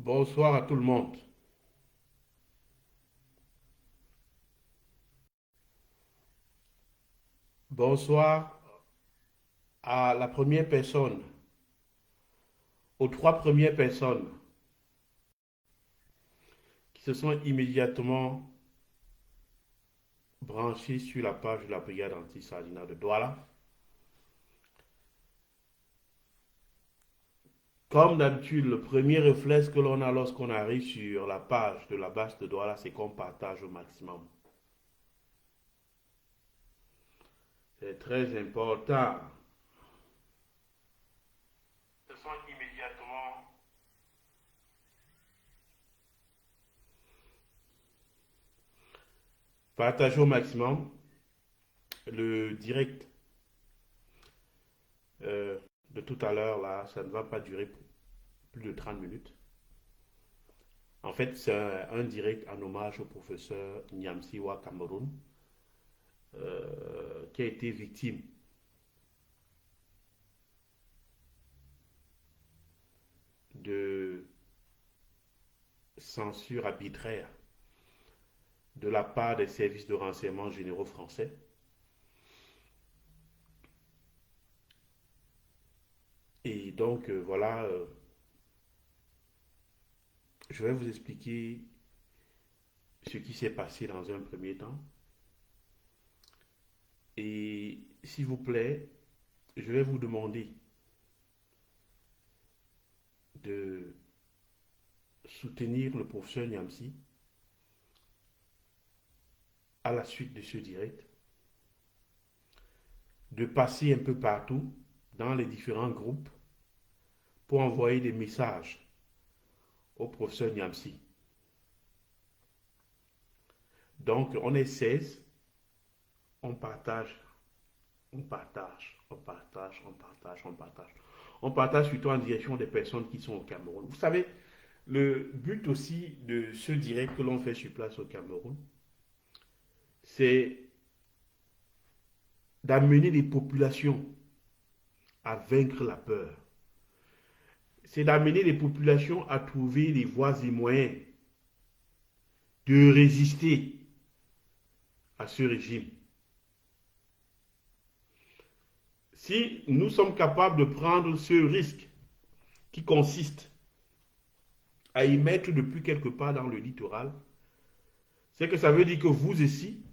Bonsoir à tout le monde. Bonsoir à la première personne, aux trois premières personnes qui se sont immédiatement branchées sur la page de la brigade anti-Salina de Douala. Comme d'habitude, le premier réflexe que l'on a lorsqu'on arrive sur la page de la base de Douala, c'est qu'on partage au maximum. C'est très important. Ce sont immédiatement partagés au maximum le direct euh, de tout à l'heure là, ça ne va pas durer plus de 30 minutes. En fait, c'est un direct en hommage au professeur Nyamsiwa Cameroun, qui a été victime de censure arbitraire de la part des services de renseignement généraux français. Et donc, voilà, je vais vous expliquer ce qui s'est passé dans un premier temps. Et s'il vous plaît, je vais vous demander de soutenir le professeur Nyamsi à la suite de ce direct, de passer un peu partout dans les différents groupes pour envoyer des messages au professeur Nyamsi. Donc, on est 16, on partage, on partage, on partage, on partage, on partage. On partage surtout en direction des personnes qui sont au Cameroun. Vous savez, le but aussi de ce direct que l'on fait sur place au Cameroun, c'est d'amener les populations à vaincre la peur. C'est d'amener les populations à trouver les voies et moyens de résister à ce régime. Si nous sommes capables de prendre ce risque qui consiste à y mettre depuis quelque part dans le littoral, c'est que ça veut dire que vous ici,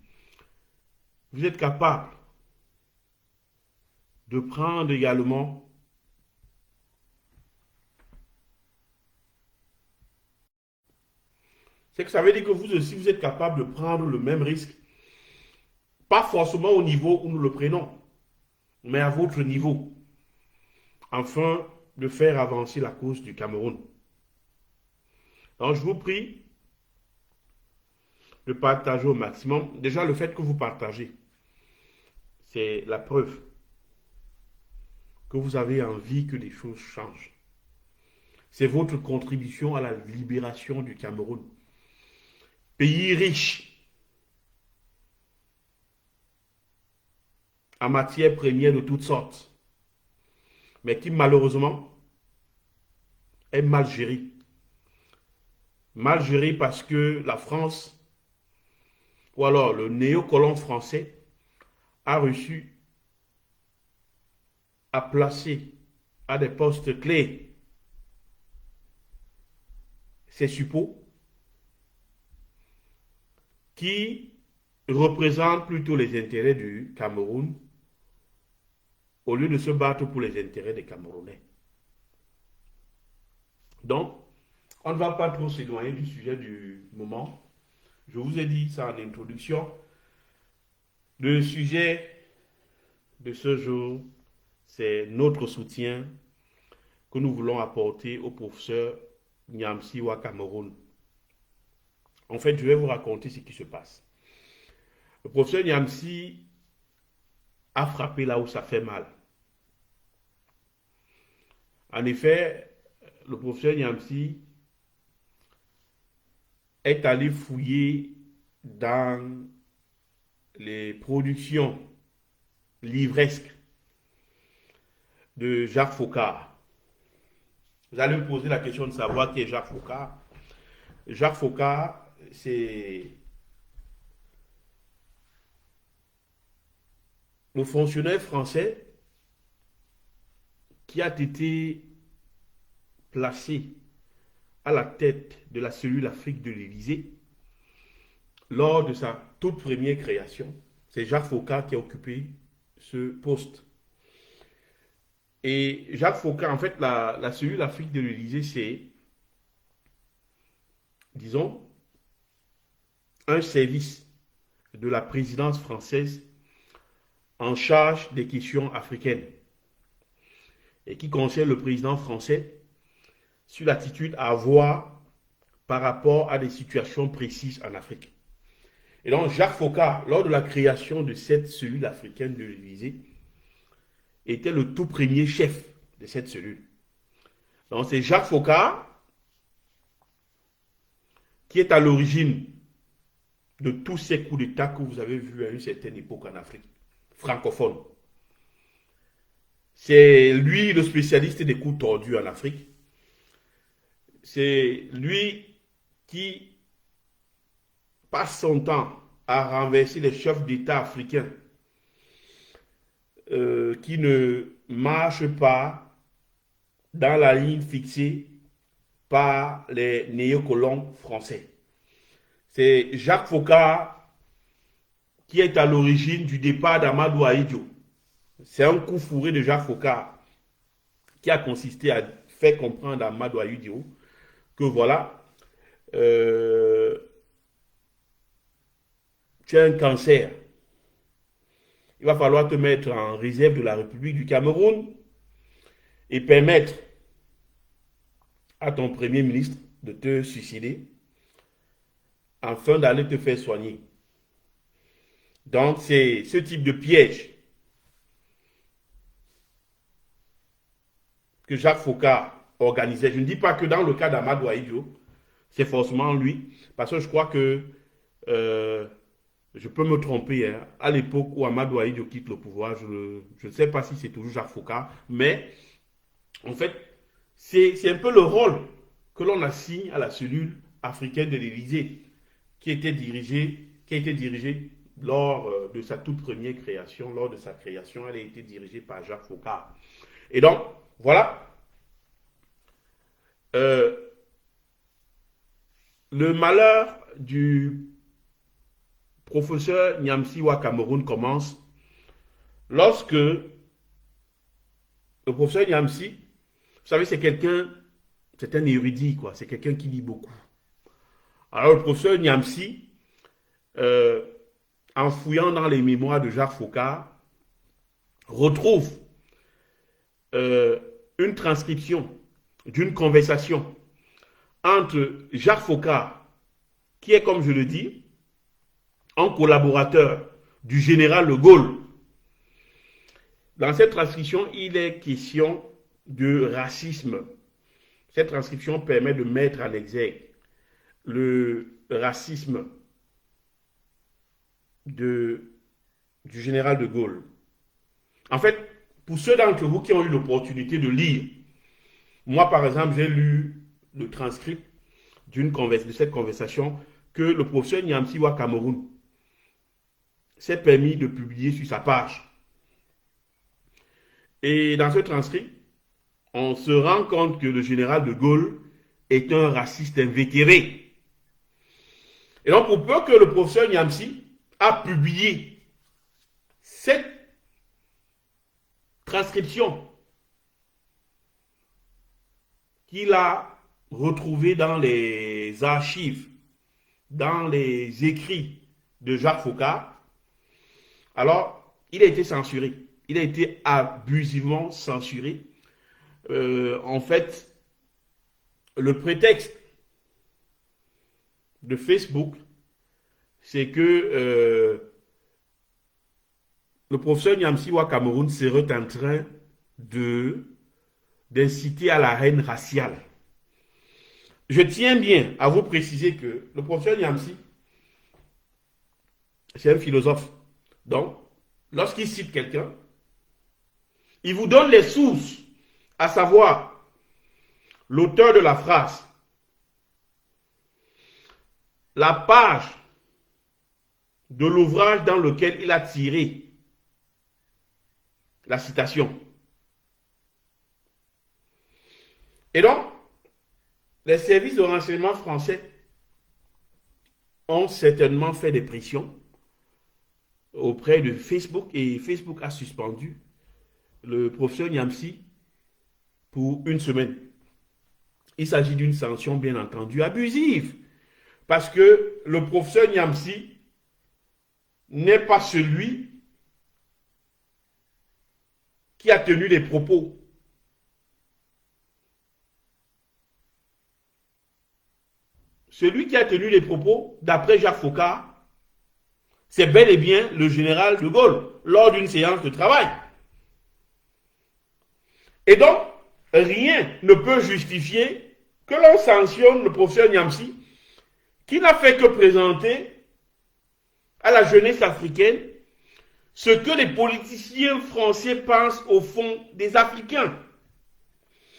vous êtes capable de prendre également c'est que ça veut dire que vous aussi, vous êtes capable de prendre le même risque, pas forcément au niveau où nous le prenons, mais à votre niveau, afin de faire avancer la cause du Cameroun. Donc, je vous prie de partager au maximum. Déjà, le fait que vous partagez, c'est la preuve que vous avez envie que les choses changent. C'est votre contribution à la libération du Cameroun. Pays riche en matières premières de toutes sortes, mais qui malheureusement est mal géré. Mal géré parce que la France, ou alors le néocolon français, a reçu à placer à des postes clés ses suppôts qui représentent plutôt les intérêts du Cameroun au lieu de se battre pour les intérêts des Camerounais. Donc, on ne va pas trop s'éloigner du sujet du moment. Je vous ai dit ça en introduction. Le sujet de ce jour, c'est notre soutien que nous voulons apporter au professeur Nyamsiwa Cameroun. En fait, je vais vous raconter ce qui se passe. Le professeur Nyamsi a frappé là où ça fait mal. En effet, le professeur Nyamsi est allé fouiller dans les productions livresques de Jacques Faucard. Vous allez me poser la question de savoir qui est Jacques Foccart. Jacques Foccart, c'est le fonctionnaire français qui a été placé à la tête de la cellule Afrique de l'Élysée lors de sa toute première création. C'est Jacques Foccart qui a occupé ce poste. Et Jacques Foccart, en fait, la cellule Afrique de l'Élysée, c'est, disons, un service de la présidence française en charge des questions africaines et qui concerne le président français sur l'attitude à avoir par rapport à des situations précises en Afrique. Et donc, Jacques Foccart, lors de la création de cette cellule africaine de l'Élysée, était le tout premier chef de cette cellule. Donc, c'est Jacques Foccart qui est à l'origine de tous ces coups d'État que vous avez vus à une certaine époque en Afrique francophone. C'est lui le spécialiste des coups tordus en Afrique. C'est lui qui passe son temps à renverser les chefs d'État africains qui ne marchent pas dans la ligne fixée par les néocolons français. C'est Jacques Foccart qui est à l'origine du départ d'Amadou Ahidjo. C'est un coup fourré de Jacques Foccart qui a consisté à faire comprendre à Amadou Ahidjo que voilà, tu as un cancer. Il va falloir te mettre en réserve de la République du Cameroun et permettre à ton premier ministre de te suicider afin d'aller te faire soigner. Donc, c'est ce type de piège que Jacques Foccart organisait. Je ne dis pas que dans le cas d'Amadou Ahidjo, c'est forcément lui, parce que je crois que je peux me tromper, hein. À l'époque où Amadou Ahidjo quitte le pouvoir, je ne sais pas si c'est toujours Jacques Foccart, mais en fait, c'est un peu le rôle que l'on assigne à la cellule africaine de l'Élysée, qui a été dirigée lors de sa toute première création. Lors de sa création, elle a été dirigée par Jacques Foccart. Et donc, voilà. Le malheur du professeur Niamsi au Cameroun commence lorsque le professeur Niamsi, vous savez, c'est un érudit, quoi. C'est quelqu'un qui lit beaucoup. Alors, le professeur Niamsi, en fouillant dans les mémoires de Jacques Foccart, retrouve une transcription d'une conversation entre Jacques Foccart, qui est, comme je le dis, un collaborateur du général de Gaulle. Dans cette transcription, il est question de racisme. Cette transcription permet de mettre en exergue le racisme du général de Gaulle. En fait, pour ceux d'entre vous qui ont eu l'opportunité de lire, moi par exemple, j'ai lu le transcript de cette conversation que le professeur Niamsi au Cameroun s'est permis de publier sur sa page. Et dans ce transcript, on se rend compte que le général de Gaulle est un raciste invétéré. Et donc, pour peu que le professeur Niamsi a publié cette transcription qu'il a retrouvée dans les archives, dans les écrits de Jacques Foccart, alors il a été censuré. Il a été abusivement censuré. En fait, le prétexte de Facebook, c'est que le professeur Niamsi au Cameroun serait en train d'inciter à la haine raciale. Je tiens bien à vous préciser que le professeur Niamsi, c'est un philosophe. Donc, lorsqu'il cite quelqu'un, il vous donne les sources, à savoir l'auteur de la phrase, la page de l'ouvrage dans lequel il a tiré la citation. Et donc, les services de renseignement français ont certainement fait des pressions auprès de Facebook et Facebook a suspendu le professeur Niamsi pour une semaine. Il s'agit d'une sanction bien entendu abusive parce que le professeur Niamsi n'est pas celui qui a tenu des propos. Celui qui a tenu les propos, d'après Jacques Faucard, c'est bel et bien le général de Gaulle, lors d'une séance de travail. Et donc, rien ne peut justifier que l'on sanctionne le professeur Niamsi, qui n'a fait que présenter à la jeunesse africaine ce que les politiciens français pensent au fond des Africains.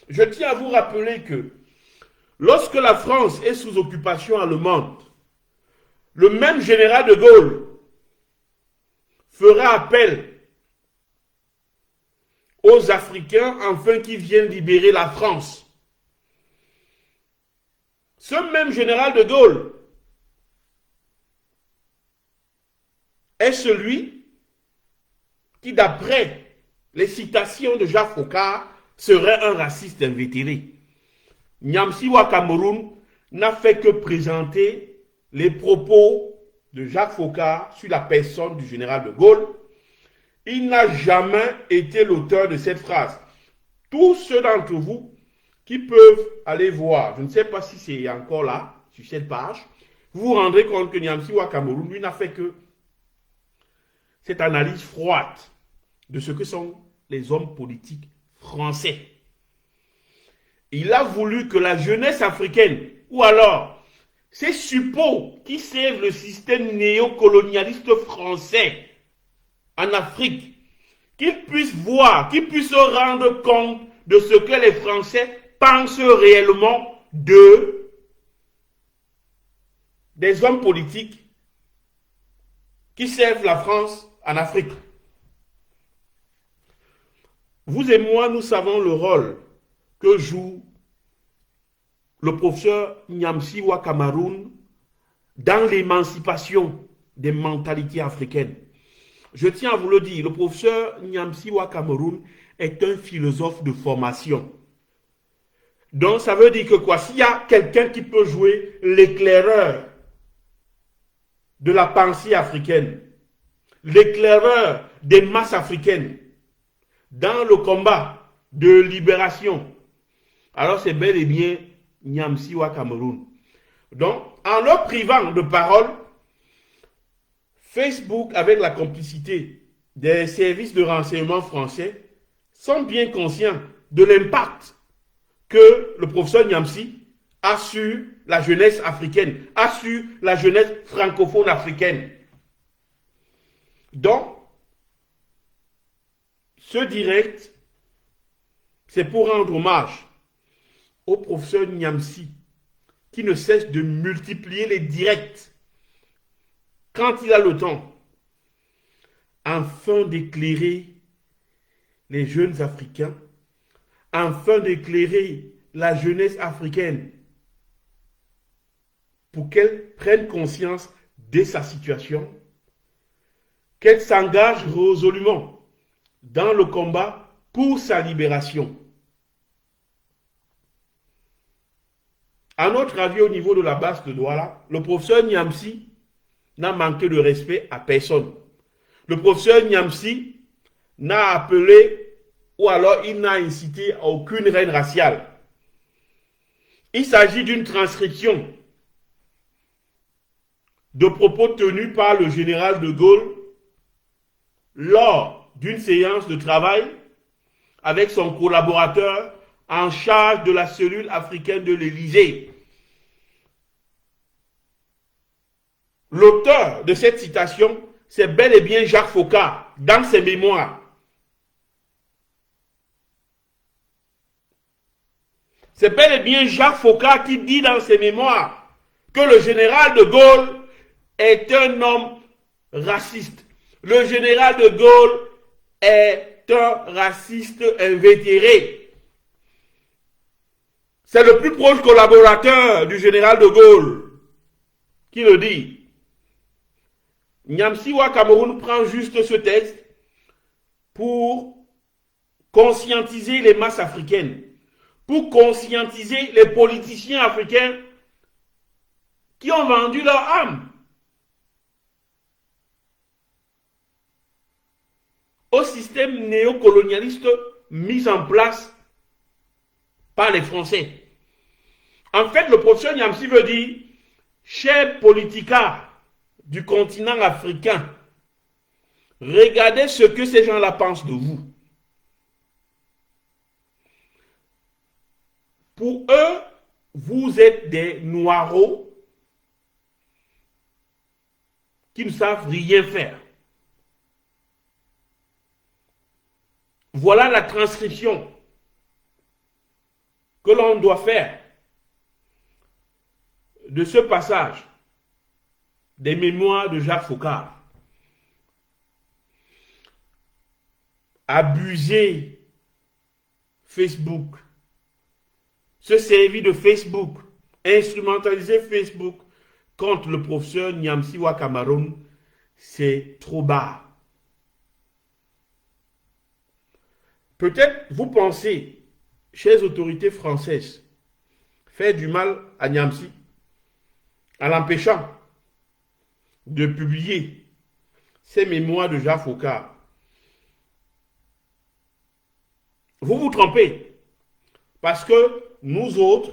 Je tiens à vous rappeler que lorsque la France est sous occupation allemande, le même général de Gaulle fera appel aux Africains afin qu'ils viennent libérer la France. Ce même général de Gaulle est celui qui, d'après les citations de Jacques Faucard, serait un raciste invétéré. Niamsi Wa Cameroun n'a fait que présenter les propos de Jacques Faucard sur la personne du général de Gaulle. Il n'a jamais été l'auteur de cette phrase. Tous ceux d'entre vous qui peuvent aller voir, je ne sais pas si c'est encore là, sur cette page, vous vous rendrez compte que Niamsi Wa Cameroun, lui, n'a fait que cette analyse froide de ce que sont les hommes politiques français. Il a voulu que la jeunesse africaine, ou alors ces suppôts qui servent le système néocolonialiste français en Afrique, qu'ils puissent voir, qu'ils puissent se rendre compte de ce que les Français pensent réellement des hommes politiques qui servent la France en Afrique. Vous et moi, nous savons le rôle que joue le professeur Niamsi Wa Cameroun dans l'émancipation des mentalités africaines. Je tiens à vous le dire, le professeur Niamsi Wa Cameroun est un philosophe de formation. Donc ça veut dire que quoi? S'il y a quelqu'un qui peut jouer l'éclaireur de la pensée africaine, l'éclaireur des masses africaines dans le combat de libération, alors c'est bel et bien Niamsi Wa Cameroun. Donc, en leur privant de parole, Facebook, avec la complicité des services de renseignement français, sont bien conscients de l'impact que le professeur Niamsi a sur la jeunesse africaine, a sur la jeunesse francophone africaine. Donc, ce direct, c'est pour rendre hommage au professeur Niamsi, qui ne cesse de multiplier les directs quand il a le temps, afin d'éclairer les jeunes Africains, afin d'éclairer la jeunesse africaine, pour qu'elle prenne conscience de sa situation, qu'elle s'engage résolument dans le combat pour sa libération. À notre avis, au niveau de la base de Douala, le professeur Niamsi n'a manqué de respect à personne. Le professeur Niamsi n'a appelé ou alors il n'a incité à aucune haine raciale. Il s'agit d'une transcription de propos tenus par le général de Gaulle lors d'une séance de travail avec son collaborateur en charge de la cellule africaine de l'Élysée. L'auteur de cette citation, c'est bel et bien Jacques Faucard, dans ses mémoires. C'est bel et bien Jacques Foccart qui dit dans ses mémoires que le général de Gaulle est un homme raciste. Le général de Gaulle est un raciste invétéré. C'est le plus proche collaborateur du général de Gaulle qui le dit. Nyamsi-Wa Cameroun prend juste ce texte pour conscientiser les masses africaines, pour conscientiser les politiciens africains qui ont vendu leur âme au système néocolonialiste mis en place par les Français. En fait, le professeur Nyamsi veut dire, chers politicards du continent africain, regardez ce que ces gens-là pensent de vous. Pour eux, vous êtes des noireaux qui ne savent rien faire. Voilà la transcription que l'on doit faire de ce passage des mémoires de Jacques Foccart. Abuser Facebook, se servir de Facebook, instrumentaliser Facebook contre le professeur Nyamsi-Wa Cameroun, c'est trop bas. Peut-être vous pensez, chères autorités françaises, faire du mal à Nyamsi en l'empêchant de publier ses mémoires de Jacques Foccart. Vous vous trompez, parce que nous autres,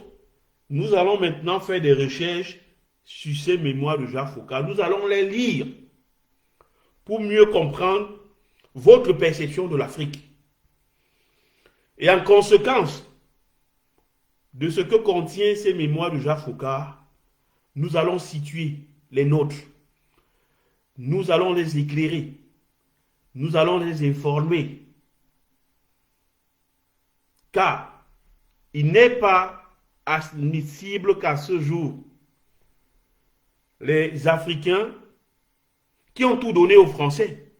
nous allons maintenant faire des recherches sur ces mémoires de Jacques Foccart. Nous allons les lire pour mieux comprendre votre perception de l'Afrique. Et en conséquence de ce que contient ces mémoires de Jacques Foccart, nous allons situer les nôtres. Nous allons les éclairer. Nous allons les informer. Car il n'est pas admissible qu'à ce jour, les Africains qui ont tout donné aux Français,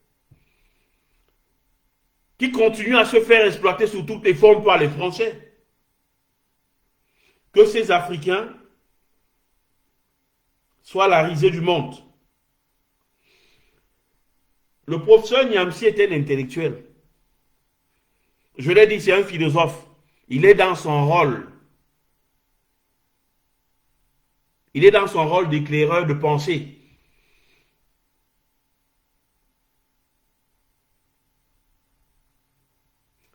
qui continuent à se faire exploiter sous toutes les formes par les Français, que ces Africains soient la risée du monde. Le professeur Nyamsi est un intellectuel. Je l'ai dit, c'est un philosophe. Il est dans son rôle. Il est dans son rôle d'éclaireur de pensée.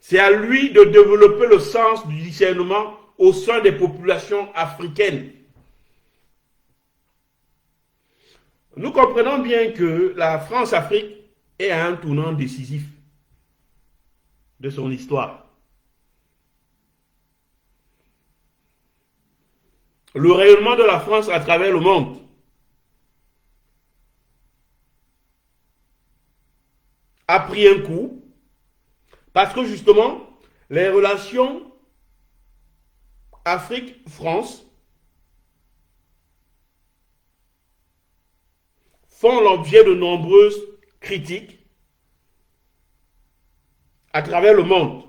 C'est à lui de développer le sens du discernement au sein des populations africaines. Nous comprenons bien que la France-Afrique est à un tournant décisif de son histoire. Le rayonnement de la France à travers le monde a pris un coup parce que justement, les relations Afrique-France font l'objet de nombreuses critiques à travers le monde.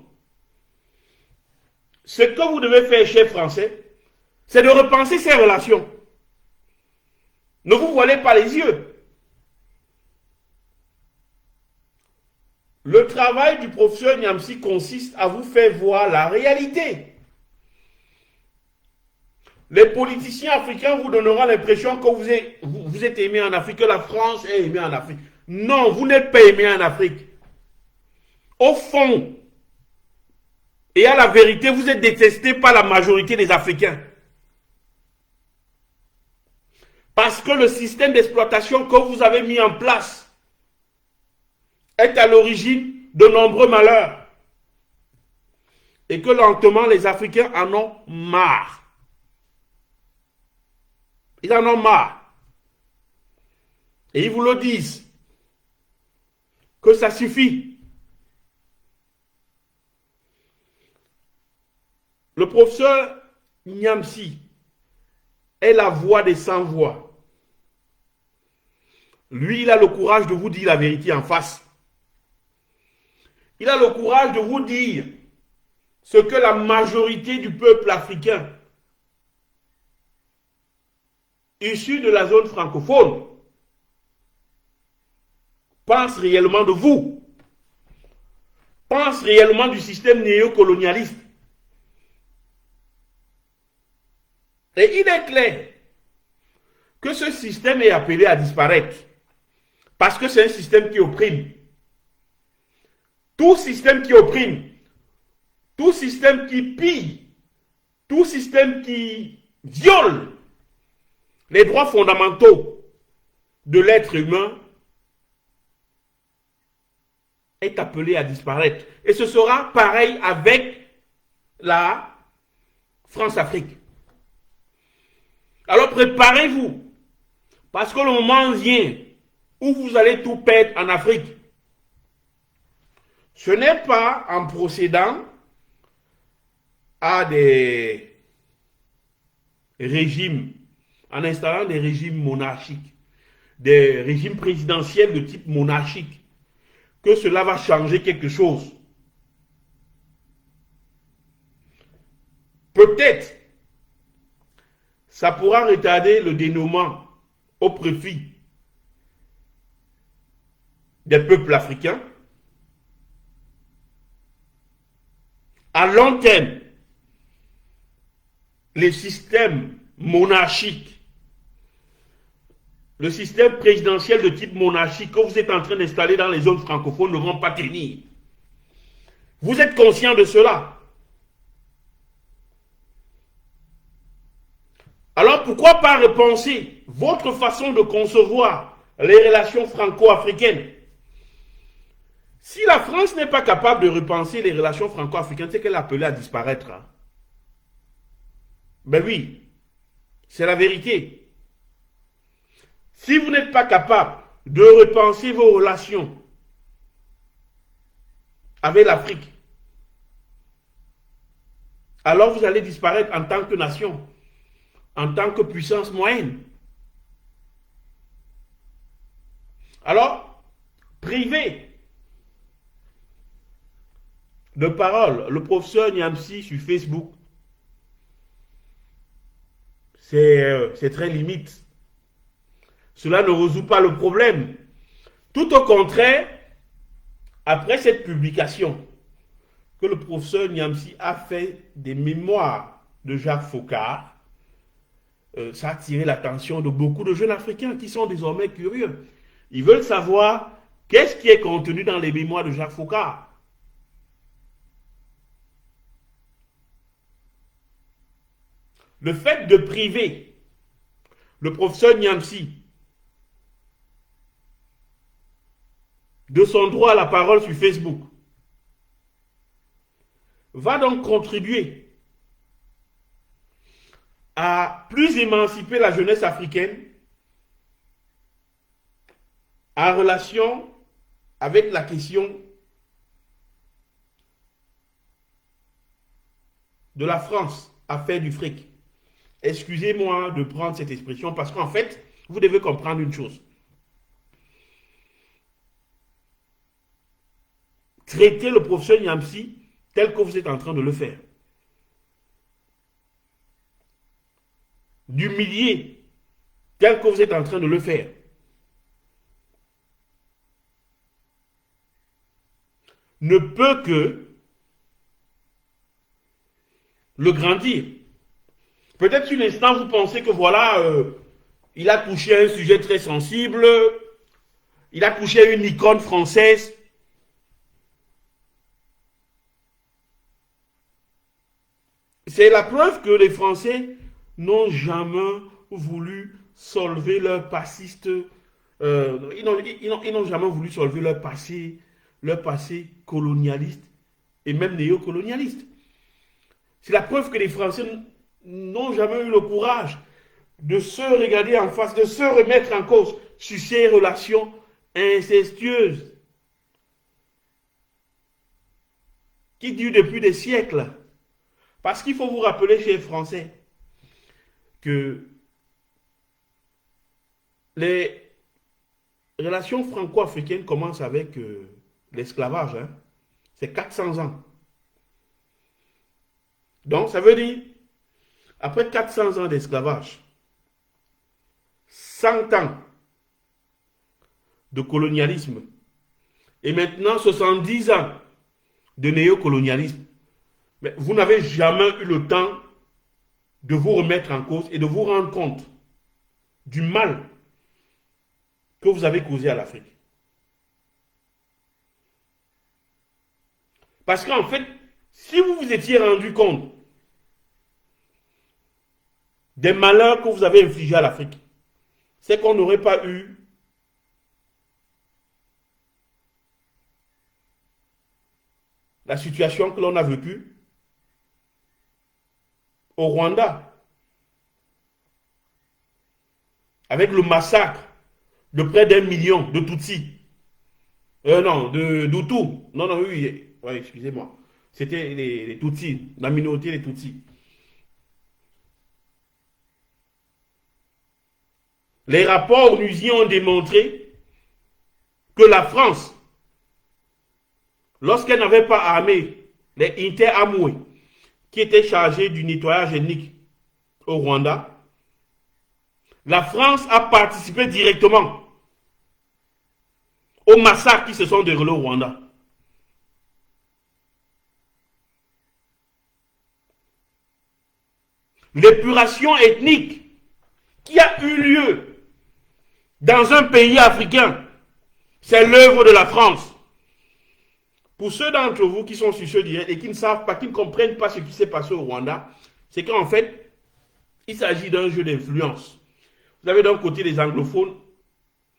Ce que vous devez faire, chers Français, c'est de repenser ces relations. Ne vous voilez pas les yeux. Le travail du professeur Nyamsi consiste à vous faire voir la réalité. Les politiciens africains vous donneront l'impression que vous êtes aimé en Afrique, que la France est aimée en Afrique. Non, vous n'êtes pas aimé en Afrique. Au fond, et à la vérité, vous êtes détesté par la majorité des Africains. Parce que le système d'exploitation que vous avez mis en place est à l'origine de nombreux malheurs. Et que lentement, les Africains en ont marre. Ils en ont marre. Et ils vous le disent. Que ça suffit. Le professeur Niamsi est la voix des sans-voix. Lui, il a le courage de vous dire la vérité en face. Il a le courage de vous dire ce que la majorité du peuple africain issu de la zone francophone pense réellement de vous, pense réellement du système néocolonialiste. Et il est clair que ce système est appelé à disparaître parce que c'est un système qui opprime. Tout système qui opprime, tout système qui pille, tout système qui viole les droits fondamentaux de l'être humain est appelé à disparaître. Et ce sera pareil avec la France-Afrique. Alors préparez-vous, parce que le moment vient où vous allez tout perdre en Afrique. Ce n'est pas en procédant à des régimes, en installant des régimes monarchiques, des régimes présidentiels de type monarchique, que cela va changer quelque chose. Peut-être, ça pourra retarder le dénouement au profit des peuples africains. À long terme, les systèmes monarchiques, le système présidentiel de type monarchique que vous êtes en train d'installer dans les zones francophones ne vont pas tenir. Vous êtes conscient de cela. Alors pourquoi pas repenser votre façon de concevoir les relations franco-africaines? Si la France n'est pas capable de repenser les relations franco-africaines, c'est qu'elle est appelée à disparaître. Ben oui, c'est la vérité. Si vous n'êtes pas capable de repenser vos relations avec l'Afrique, alors vous allez disparaître en tant que nation, en tant que puissance moyenne. Alors, privé de parole, le professeur Niamsi sur Facebook, c'est très limite. Cela ne résout pas le problème. Tout au contraire, après cette publication, que le professeur Niamsi a fait des mémoires de Jacques Foccart, ça a attiré l'attention de beaucoup de jeunes Africains qui sont désormais curieux. Ils veulent savoir qu'est-ce qui est contenu dans les mémoires de Jacques Foccart. Le fait de priver le professeur Niamsi de son droit à la parole sur Facebook va donc contribuer à plus émanciper la jeunesse africaine en relation avec la question de la France à faire du fric. Excusez-moi de prendre cette expression parce qu'en fait, vous devez comprendre une chose. Traitez le professeur Niamsi tel que vous êtes en train de le faire. D'humilier tel que vous êtes en train de le faire. Ne peut que le grandir. Peut-être sur l'instant, vous pensez que voilà, il a touché à un sujet très sensible, il a touché à une icône française. C'est la preuve que les Français n'ont jamais voulu solver leur passiste, ils n'ont jamais voulu solver leur passé colonialiste et même néocolonialiste. C'est la preuve que les Français n'ont jamais eu le courage de se regarder en face, de se remettre en cause sur ces relations incestueuses qui durent depuis des siècles. Parce qu'il faut vous rappeler, chers Français, que les relations franco-africaines commencent avec l'esclavage. Hein. C'est 400 ans. Donc, ça veut dire, après 400 ans d'esclavage, 100 ans de colonialisme, et maintenant 70 ans de néocolonialisme, mais vous n'avez jamais eu le temps de vous remettre en cause et de vous rendre compte du mal que vous avez causé à l'Afrique. Parce qu'en fait, si vous vous étiez rendu compte des malheurs que vous avez infligés à l'Afrique, c'est qu'on n'aurait pas eu la situation que l'on a vécue au Rwanda, avec le massacre de près d'1 million de Tutsis. Non, de Hutus. Non, non, oui, ouais, excusez-moi. C'était les Tutsis, la minorité des Tutsis. Les rapports onusiens ont démontré que la France, lorsqu'elle n'avait pas armé les Interamwe, qui étaient chargés du nettoyage ethnique au Rwanda, la France a participé directement aux massacres qui se sont déroulés au Rwanda. L'épuration ethnique qui a eu lieu dans un pays africain, c'est l'œuvre de la France. Pour ceux d'entre vous qui sont sur ce direct et qui ne savent pas, qui ne comprennent pas ce qui s'est passé au Rwanda, c'est qu'en fait, il s'agit d'un jeu d'influence. Vous avez d'un côté les anglophones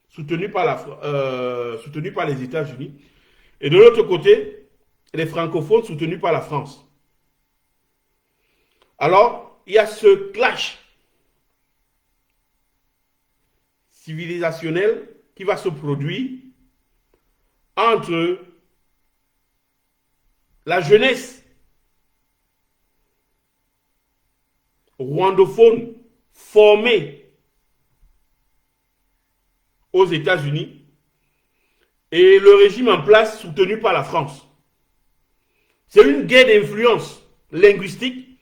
soutenus par les États-Unis et de l'autre côté, les francophones soutenus par la France. Alors, il y a ce clash civilisationnel qui va se produire entre la jeunesse rwandophone formée aux États-Unis et le régime en place soutenu par la France. C'est une guerre d'influence linguistique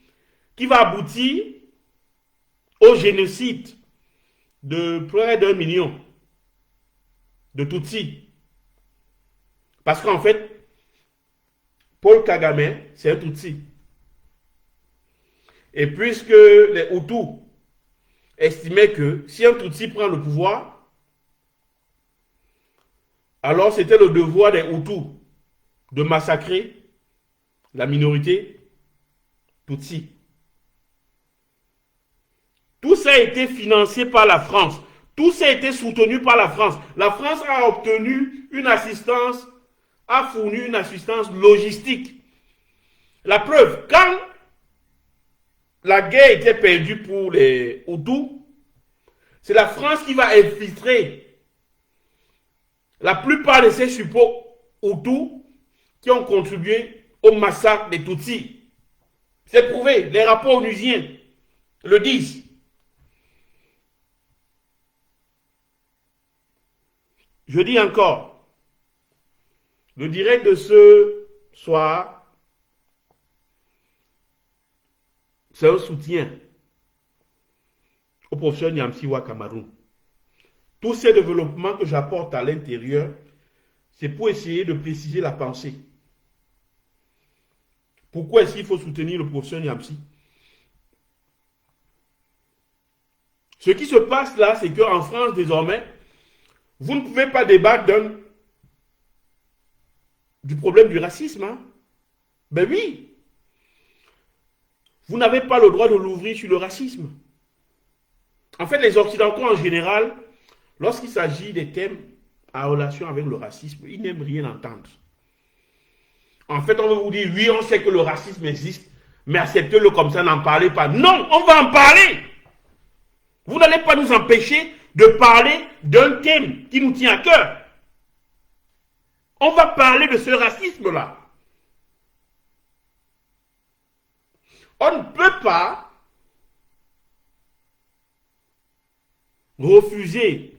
qui va aboutir au génocide de près d'1 million de Tutsis. Parce qu'en fait, Paul Kagame, c'est un Tutsi. Et puisque les Hutus estimaient que si un Tutsi prend le pouvoir, alors c'était le devoir des Hutus de massacrer la minorité Tutsi. Tout ça a été financé par la France. Tout ça a été soutenu par la France. La France a obtenu une assistance, a fourni une assistance logistique. La preuve, quand la guerre était perdue pour les Hutus, c'est la France qui va infiltrer la plupart de ces suppôts Hutus qui ont contribué au massacre des Tutsis. C'est prouvé, les rapports onusiens le disent. Je dis encore, le direct de ce soir, c'est un soutien au professeur Nyamsiwa Cameroun. Tous ces développements que j'apporte à l'intérieur, c'est pour essayer de préciser la pensée. Pourquoi est-ce qu'il faut soutenir le professeur Nyamsi? Ce qui se passe là, c'est qu'en France, désormais, vous ne pouvez pas débattre du problème du racisme. Hein? Ben oui. Vous n'avez pas le droit de l'ouvrir sur le racisme. En fait, les Occidentaux en général, lorsqu'il s'agit des thèmes en relation avec le racisme, ils n'aiment rien entendre. En fait, on va vous dire, oui, on sait que le racisme existe, mais acceptez-le comme ça, n'en parlez pas. Non, on va en parler. Vous n'allez pas nous empêcher de parler d'un thème qui nous tient à cœur. On va parler de ce racisme-là. On ne peut pas refuser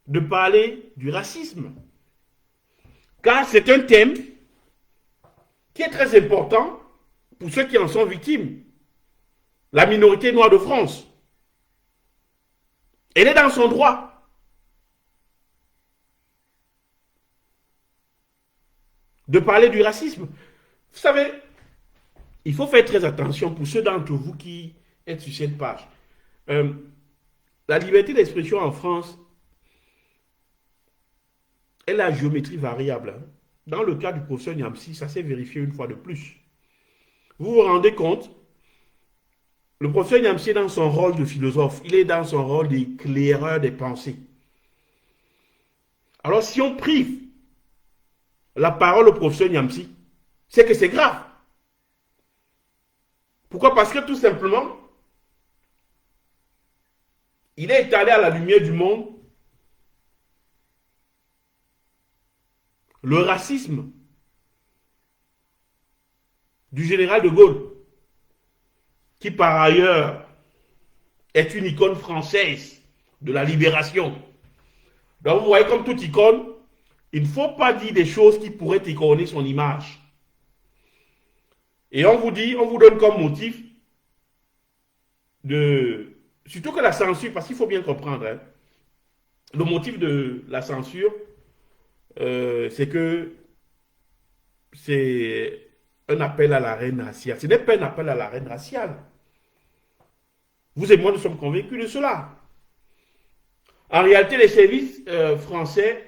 de parler du racisme, car c'est un thème qui est très important pour ceux qui en sont victimes. La minorité noire de France, elle est dans son droit de parler du racisme. Vous savez, il faut faire très attention pour ceux d'entre vous qui êtes sur cette page. La liberté d'expression en France est la géométrie variable. Dans le cas du professeur Niamsi, ça s'est vérifié une fois de plus. Vous vous rendez compte? Le professeur Niamsi est dans son rôle de philosophe, il est dans son rôle d'éclaireur des pensées. Alors si on prive la parole au professeur Niamsi, c'est que c'est grave. Pourquoi? Parce que tout simplement, il est étalé à la lumière du monde le racisme du général de Gaulle, qui par ailleurs est une icône française de la libération. Donc vous voyez, comme toute icône, il ne faut pas dire des choses qui pourraient écorner son image. Et on vous dit, on vous donne comme motif de... Surtout que la censure, parce qu'il faut bien comprendre, hein, le motif de la censure, c'est que c'est un appel à la haine raciale. Ce n'est pas un appel à la haine raciale. Vous et moi, nous sommes convaincus de cela. En réalité, les services français,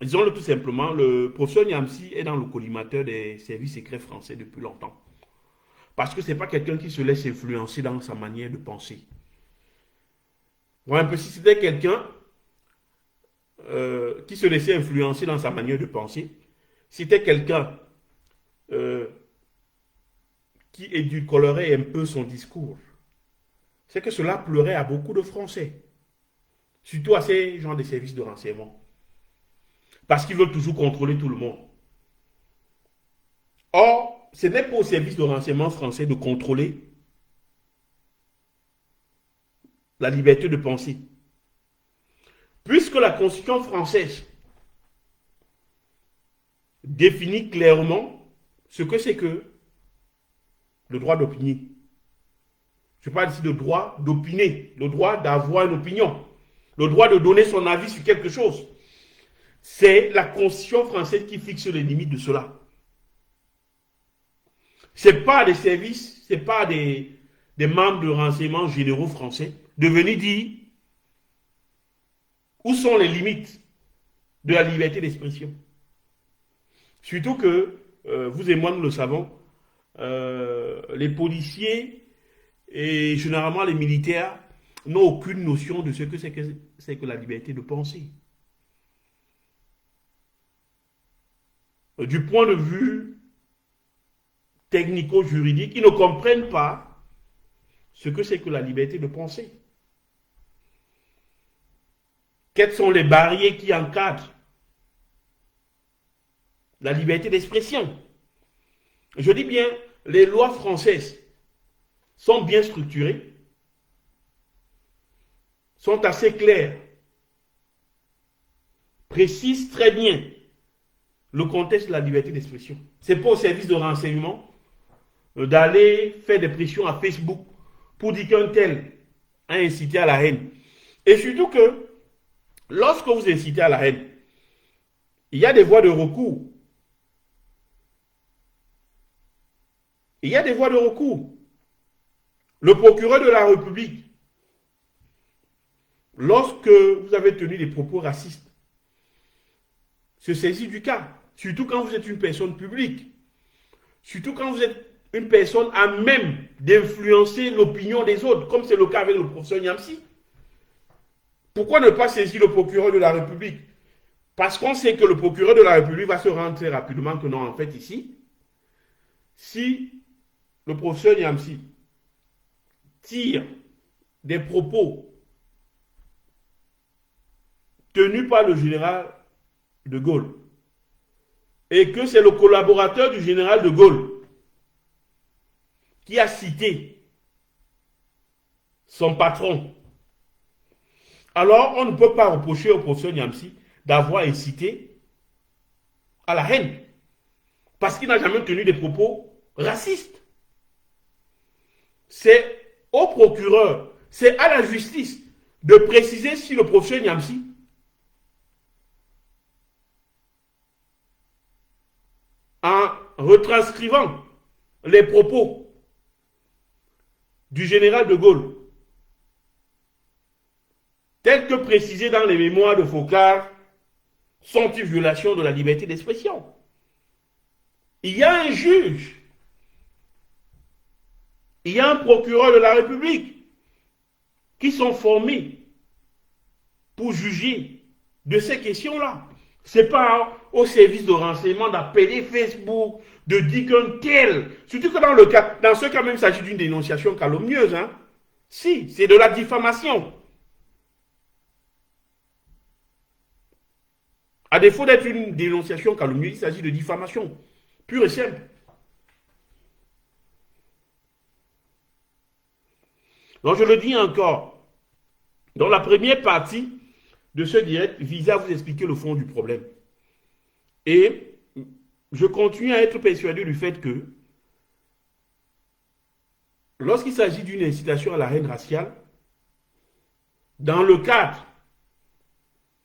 disons-le tout simplement, le professeur Niamsi est dans le collimateur des services secrets français depuis longtemps. Parce que ce n'est pas quelqu'un qui se laisse influencer dans sa manière de penser. Voilà un peu, si c'était quelqu'un qui se laissait influencer dans sa manière de penser, si c'était quelqu'un qui édulcorerait un peu son discours, c'est que cela pleurait à beaucoup de Français, surtout à ces gens des services de renseignement, parce qu'ils veulent toujours contrôler tout le monde. Or, ce n'est pas au service de renseignement français de contrôler la liberté de penser. Puisque la Constitution française définit clairement ce que c'est que le droit d'opinion. Je parle ici de droit d'opiner, le droit d'avoir une opinion, le droit de donner son avis sur quelque chose. C'est la Constitution française qui fixe les limites de cela. Ce n'est pas des services, ce n'est pas des membres de renseignement généraux français de venir dire où sont les limites de la liberté d'expression. Surtout que, vous et moi nous le savons, les policiers et généralement les militaires n'ont aucune notion de ce que c'est que la liberté de penser. Du point de vue technico-juridique, ils ne comprennent pas ce que c'est que la liberté de penser. Quelles sont les barrières qui encadrent la liberté d'expression? Je dis bien, les lois françaises sont bien structurées, sont assez claires, précisent très bien le contexte de la liberté d'expression. Ce n'est pas au service de renseignement d'aller faire des pressions à Facebook pour dire qu'un tel a incité à la haine. Et surtout que, lorsque vous incitez à la haine, il y a des voies de recours. Il y a des voies de recours. Le procureur de la République, lorsque vous avez tenu des propos racistes, se saisit du cas. Surtout quand vous êtes une personne publique. Surtout quand vous êtes une personne à même d'influencer l'opinion des autres, comme c'est le cas avec le professeur Niamsi. Pourquoi ne pas saisir le procureur de la République? Parce qu'on sait que le procureur de la République va se rendre très rapidement que non, en fait, ici, si le professeur Niamsi tire des propos tenus par le général de Gaulle et que c'est le collaborateur du général de Gaulle qui a cité son patron, alors on ne peut pas reprocher au professeur Niamsi d'avoir incité à la haine, parce qu'il n'a jamais tenu des propos racistes. C'est au procureur, c'est à la justice de préciser si le professeur Niamsi en retranscrivant les propos du général de Gaulle, tels que précisés dans les mémoires de Focard, sont une violation de la liberté d'expression. Il y a un juge, il y a un procureur de la République qui sont formés pour juger de ces questions-là. Ce n'est pas au service de renseignement d'appeler Facebook, de dire qu'un tel, surtout que dans ce cas même, il s'agit d'une dénonciation calomnieuse. Hein? Si, c'est de la diffamation. À défaut d'être une dénonciation calomnieuse, il s'agit de diffamation, pure et simple. Donc je le dis encore, dans la première partie de ce direct visait à vous expliquer le fond du problème. Et je continue à être persuadé du fait que lorsqu'il s'agit d'une incitation à la haine raciale, dans le cadre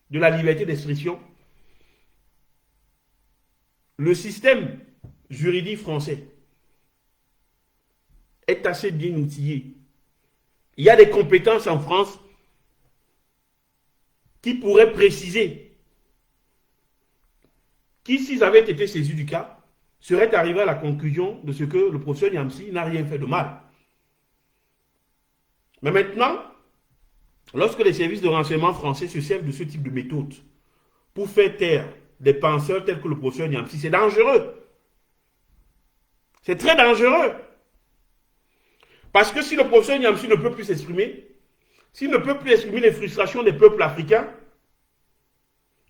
de la liberté d'expression, le système juridique français est assez bien outillé. Il y a des compétences en France qui pourraient préciser, qui, s'ils avaient été saisis du cas, seraient arrivés à la conclusion de ce que le professeur Niamsi n'a rien fait de mal. Mais maintenant, lorsque les services de renseignement français se servent de ce type de méthode pour faire taire des penseurs tels que le professeur Niamsi, c'est dangereux. C'est très dangereux. Parce que si le professeur Niamsi ne peut plus s'exprimer, s'il ne peut plus exprimer les frustrations des peuples africains,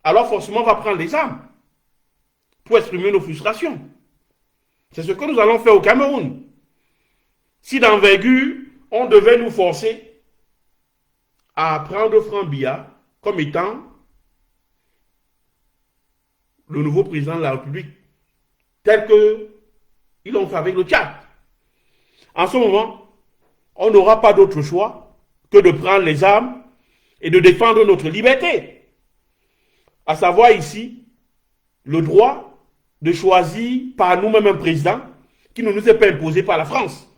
alors forcément on va prendre les armes pour exprimer nos frustrations. C'est ce que nous allons faire au Cameroun. Si d'envergure, on devait nous forcer à prendre Franck Biya comme étant le nouveau président de la République, tel qu'ils l'ont fait avec le Tchad. En ce moment, on n'aura pas d'autre choix que de prendre les armes et de défendre notre liberté. À savoir ici, le droit de choisir par nous-mêmes un président qui ne nous est pas imposé par la France.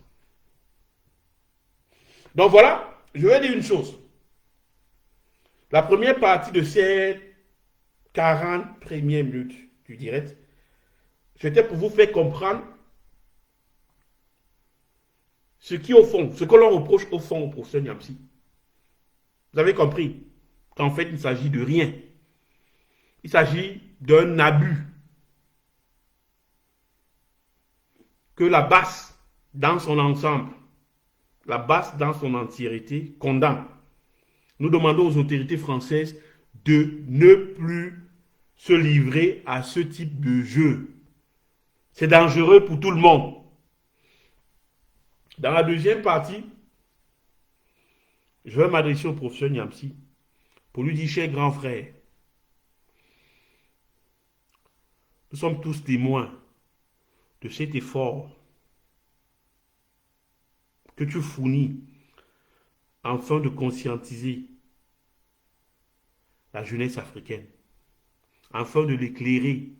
Donc voilà, je vais dire une chose. La première partie de ces 40 premières minutes du direct, c'était pour vous faire comprendre ce qui au fond, ce que l'on reproche au fond au professeur Niamsi. Vous avez compris qu'en fait, il s'agit de rien. Il s'agit d'un abus que la BAS, dans son ensemble, la BAS dans son entièreté, condamne. Nous demandons aux autorités françaises de ne plus se livrer à ce type de jeu. C'est dangereux pour tout le monde. Dans la deuxième partie, je vais m'adresser au professeur Niamsi pour lui dire, cher grand frère, nous sommes tous témoins de cet effort que tu fournis afin de conscientiser la jeunesse africaine, afin de l'éclairer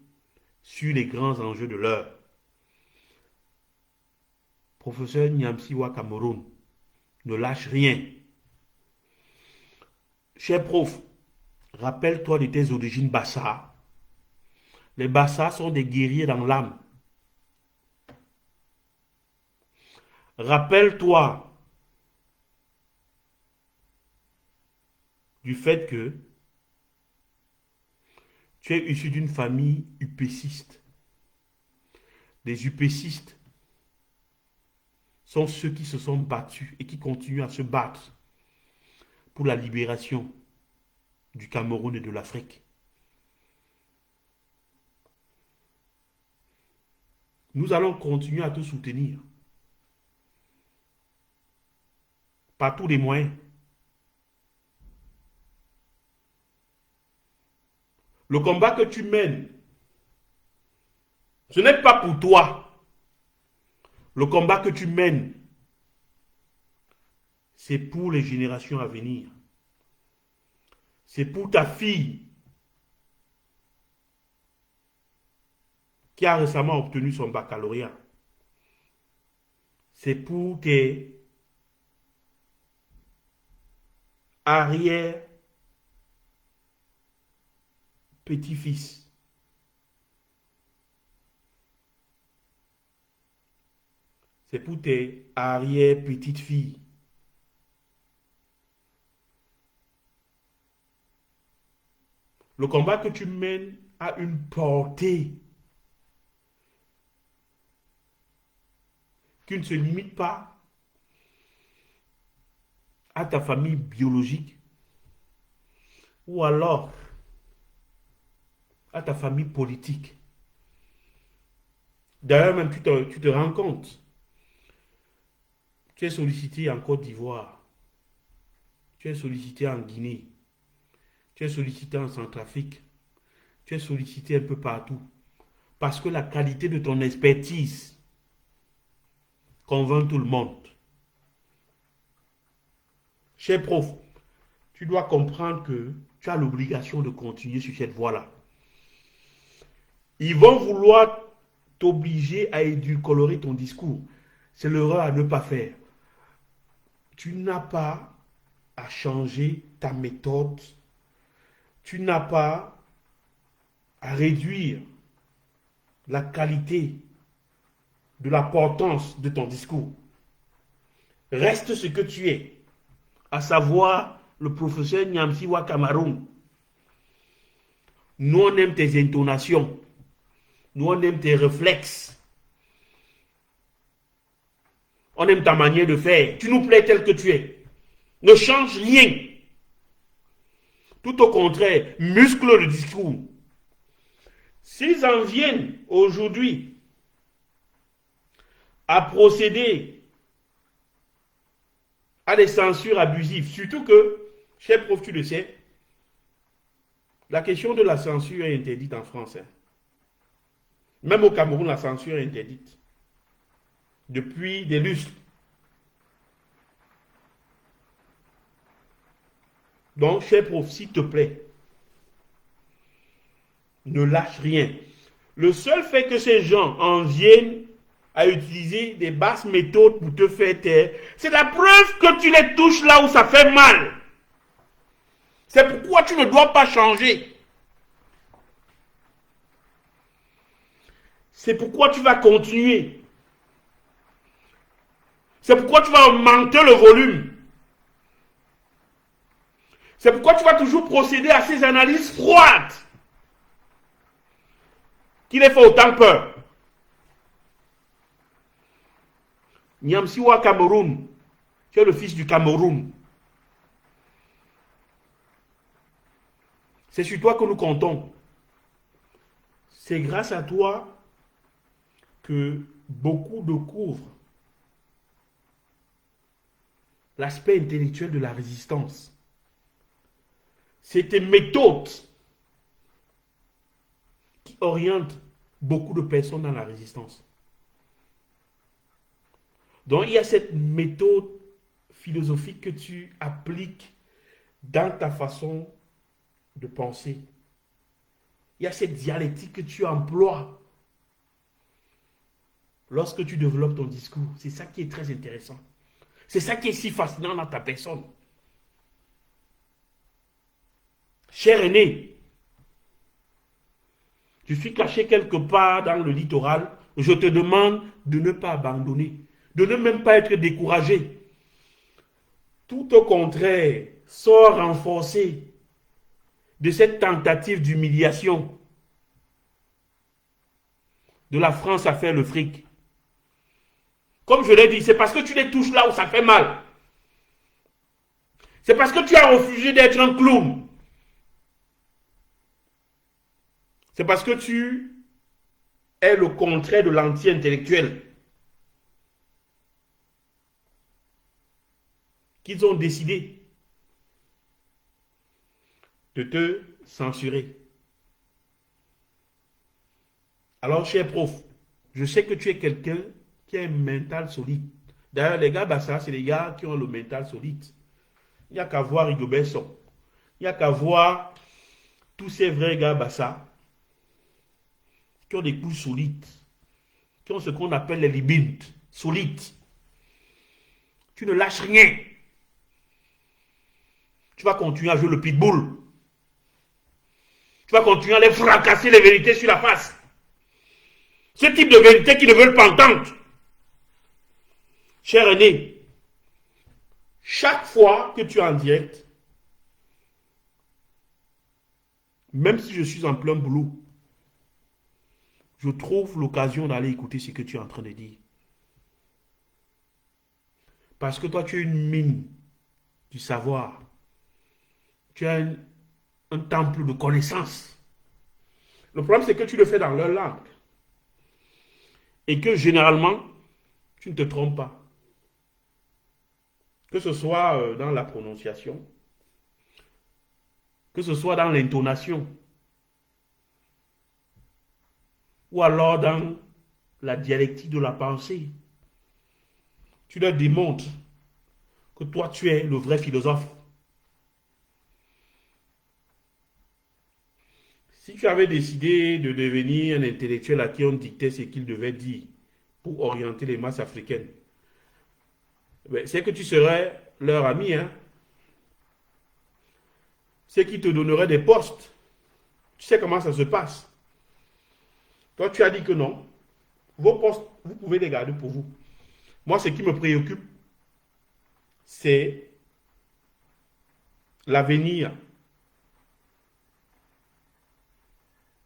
sur les grands enjeux de l'heure. Professeur Niamsi Wa Cameroun, ne lâche rien. Cher prof, rappelle-toi de tes origines Bassa. Les Bassa sont des guerriers dans l'âme. Rappelle-toi du fait que tu es issu d'une famille upéciste. Les upécistes sont ceux qui se sont battus et qui continuent à se battre pour la libération du Cameroun et de l'Afrique. Nous allons continuer à te soutenir. par tous les moyens. Le combat que tu mènes, ce n'est pas pour toi. Le combat que tu mènes, c'est pour les générations à venir. C'est pour ta fille qui a récemment obtenu son baccalauréat. C'est pour tes arrière petit-fils. C'est pour tes arrière petites filles. Le combat que tu mènes a une portée qui ne se limite pas à ta famille biologique ou alors à ta famille politique. D'ailleurs, même tu te rends compte. Tu es sollicité en Côte d'Ivoire. Tu es sollicité en Guinée. Tu es sollicité en Centrafrique. Tu es sollicité un peu partout. Parce que la qualité de ton expertise convainc tout le monde. Cher prof, tu dois comprendre que tu as l'obligation de continuer sur cette voie-là. Ils vont vouloir t'obliger à édulcorer ton discours. C'est l'erreur à ne pas faire. Tu n'as pas à changer ta méthode. Tu n'as pas à réduire la qualité de la portance de ton discours. Reste ce que tu es, à savoir le professeur Nyamsiwa Cameroun. Nous, on aime tes intonations. Nous, on aime tes réflexes. On aime ta manière de faire. Tu nous plais tel que tu es. Ne change rien. Tout au contraire, muscle le discours. S'ils en viennent aujourd'hui à procéder à des censures abusives, surtout que, cher prof, tu le sais, la question de la censure est interdite en France. Même au Cameroun, la censure est interdite. Depuis des lustres. Donc, cher prof, s'il te plaît, ne lâche rien. Le seul fait que ces gens en viennent à utiliser des basses méthodes pour te faire taire, c'est la preuve que tu les touches là où ça fait mal. C'est pourquoi tu ne dois pas changer. C'est pourquoi tu vas continuer. C'est pourquoi tu vas augmenter le volume. C'est pourquoi tu vas toujours procéder à ces analyses froides qui les font autant peur. Nyamsiwa Cameroun, tu es le fils du Cameroun. C'est sur toi que nous comptons. C'est grâce à toi que beaucoup découvrent l'aspect intellectuel de la résistance. C'est tes méthodes qui orientent beaucoup de personnes dans la résistance. Donc, il y a cette méthode philosophique que tu appliques dans ta façon de penser. Il y a cette dialectique que tu emploies lorsque tu développes ton discours. C'est ça qui est très intéressant. C'est ça qui est si fascinant dans ta personne. Cher aîné, je suis caché quelque part dans le littoral. Je te demande de ne pas abandonner, de ne même pas être découragé. Tout au contraire, sors renforcé de cette tentative d'humiliation de la France à faire le fric. Comme je l'ai dit, c'est parce que tu les touches là où ça fait mal. C'est parce que tu as refusé d'être un clown. C'est parce que tu es le contraire de l'anti-intellectuel. qu'ils ont décidé de te censurer. Alors, cher prof, je sais que tu es quelqu'un qui a un mental solide. D'ailleurs, les gars Bassa, c'est les gars qui ont le mental solide. Il n'y a qu'à voir Rigobert Song. Il n'y a qu'à voir tous ces vrais gars Bassa qui ont des coups solides, qui ont ce qu'on appelle les libintes, solides. Tu ne lâches rien. Tu vas continuer à jouer le pitbull. Tu vas continuer à les fracasser les vérités sur la face. Ce type de vérité qui ne veulent pas entendre. Cher René, chaque fois que tu es en direct, même si je suis en plein boulot, je trouve l'occasion d'aller écouter ce que tu es en train de dire. Parce que toi, tu es une mine du savoir. Tu as un temple de connaissances. Le problème, c'est que tu le fais dans leur langue. Et que généralement, tu ne te trompes pas. Que ce soit dans la prononciation, que ce soit dans l'intonation, ou alors dans la dialectique de la pensée. Tu leur démontres que toi, tu es le vrai philosophe. Si tu avais décidé de devenir un intellectuel à qui on dictait ce qu'il devait dire pour orienter les masses africaines, c'est que tu serais leur ami, hein? C'est qui te donnerait des postes. Tu sais comment ça se passe. Toi, tu as dit que non. Vos postes, vous pouvez les garder pour vous. Moi, ce qui me préoccupe, c'est l'avenir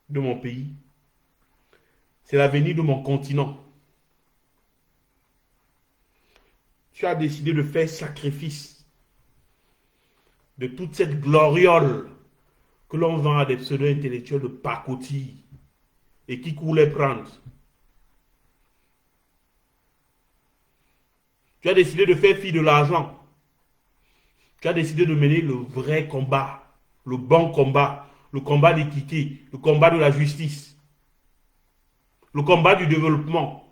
de mon pays. C'est l'avenir de mon continent. Tu as décidé de faire sacrifice de toute cette gloriole que l'on vend à des pseudo-intellectuels de pacotille et qui courent les prendre. Tu as décidé de faire fi de l'argent. Tu as décidé de mener le vrai combat, le bon combat, le combat d'équité, le combat de la justice, le combat du développement.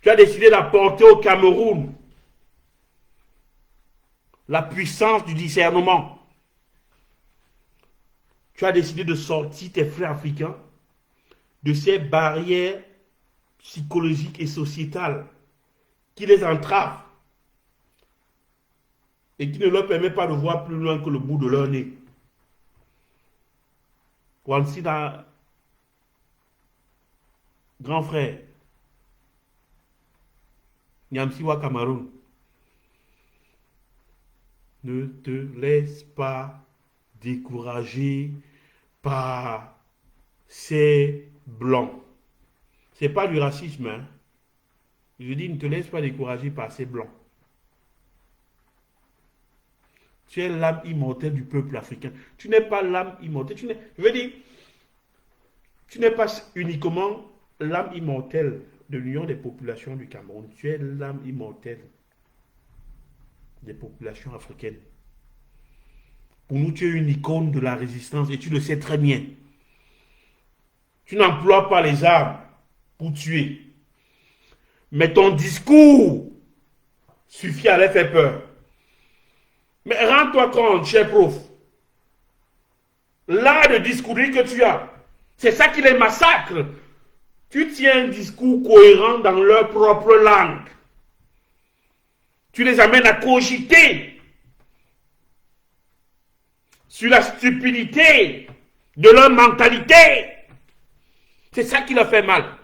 Tu as décidé d'apporter au Cameroun la puissance du discernement. Tu as décidé de sortir tes frères africains de ces barrières psychologiques et sociétales qui les entravent et qui ne leur permettent pas de voir plus loin que le bout de leur nez. Wansida, grand frère, Nyamsiwa Cameroun, ne te laisse pas décourager par ces blancs. Ce n'est pas du racisme, hein. Je dis, ne te laisse pas décourager par ces blancs. Tu es l'âme immortelle du peuple africain. Tu n'es pas l'âme immortelle. Je veux dire, tu n'es pas uniquement l'âme immortelle de l'Union des populations du Cameroun. Tu es l'âme immortelle des populations africaines. Pour nous, tu es une icône de la résistance et tu le sais très bien. Tu n'emploies pas les armes pour tuer. Mais ton discours suffit à les faire peur. Mais rends-toi compte, cher prof, l'art de discourir que tu as, c'est ça qui les massacre. Tu tiens un discours cohérent dans leur propre langue. Tu les amènes à cogiter sur la stupidité de leur mentalité. C'est ça qui leur fait mal.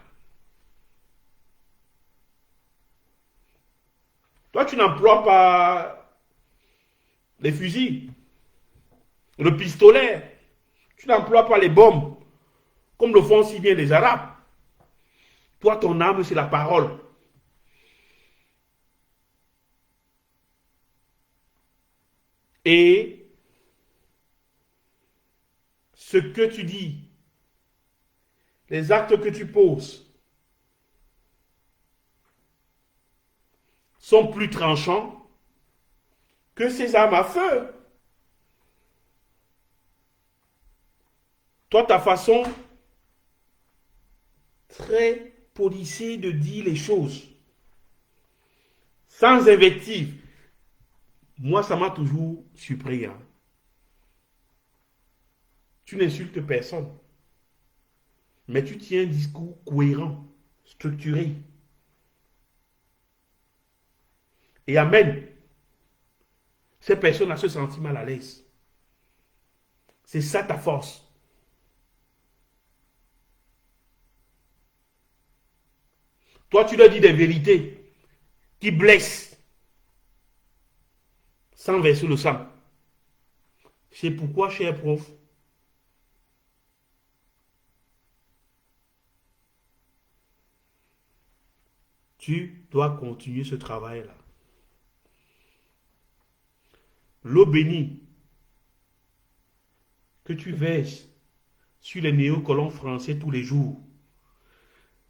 Toi, tu n'emploies pas les fusils, le pistolet. Tu n'emploies pas les bombes, comme le font si bien les Arabes. Toi, ton arme, c'est la parole. Et ce que tu dis, les actes que tu poses, sont plus tranchants que ces armes à feu. Toi, ta façon très policée de dire les choses, sans invective, moi, ça m'a toujours surpris. Hein. Tu n'insultes personne, mais tu tiens un discours cohérent, structuré, et amène ces personnes à se sentir mal à l'aise. C'est ça ta force. Toi, tu leur dis des vérités qui blessent sans verser le sang. C'est pourquoi, cher prof, tu dois continuer ce travail-là. L'eau bénie que tu verses sur les néocolons français tous les jours,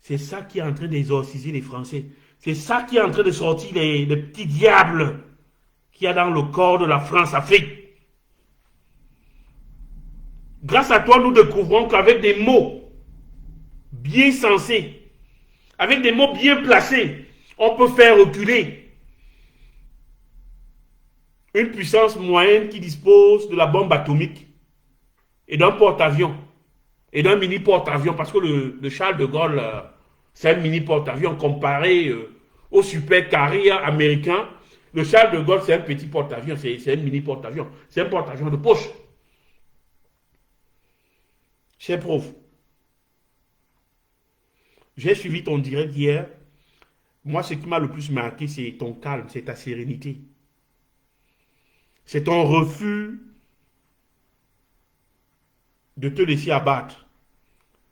c'est ça qui est en train d'exorciser les Français. C'est ça qui est en train de sortir les petits diables qu'il y a dans le corps de la France-Afrique. Grâce à toi, nous découvrons qu'avec des mots bien sensés, avec des mots bien placés, on peut faire reculer une puissance moyenne qui dispose de la bombe atomique et d'un porte-avions et d'un mini porte-avions, parce que le Charles de Gaulle, c'est un mini porte-avions comparé au super carrier américain. Le Charles de Gaulle, c'est un petit porte-avions, c'est un mini porte-avions, c'est un porte-avions de poche. Cher prof, j'ai suivi ton direct hier. Moi, ce qui m'a le plus marqué, c'est ton calme, c'est ta sérénité. C'est ton refus de te laisser abattre.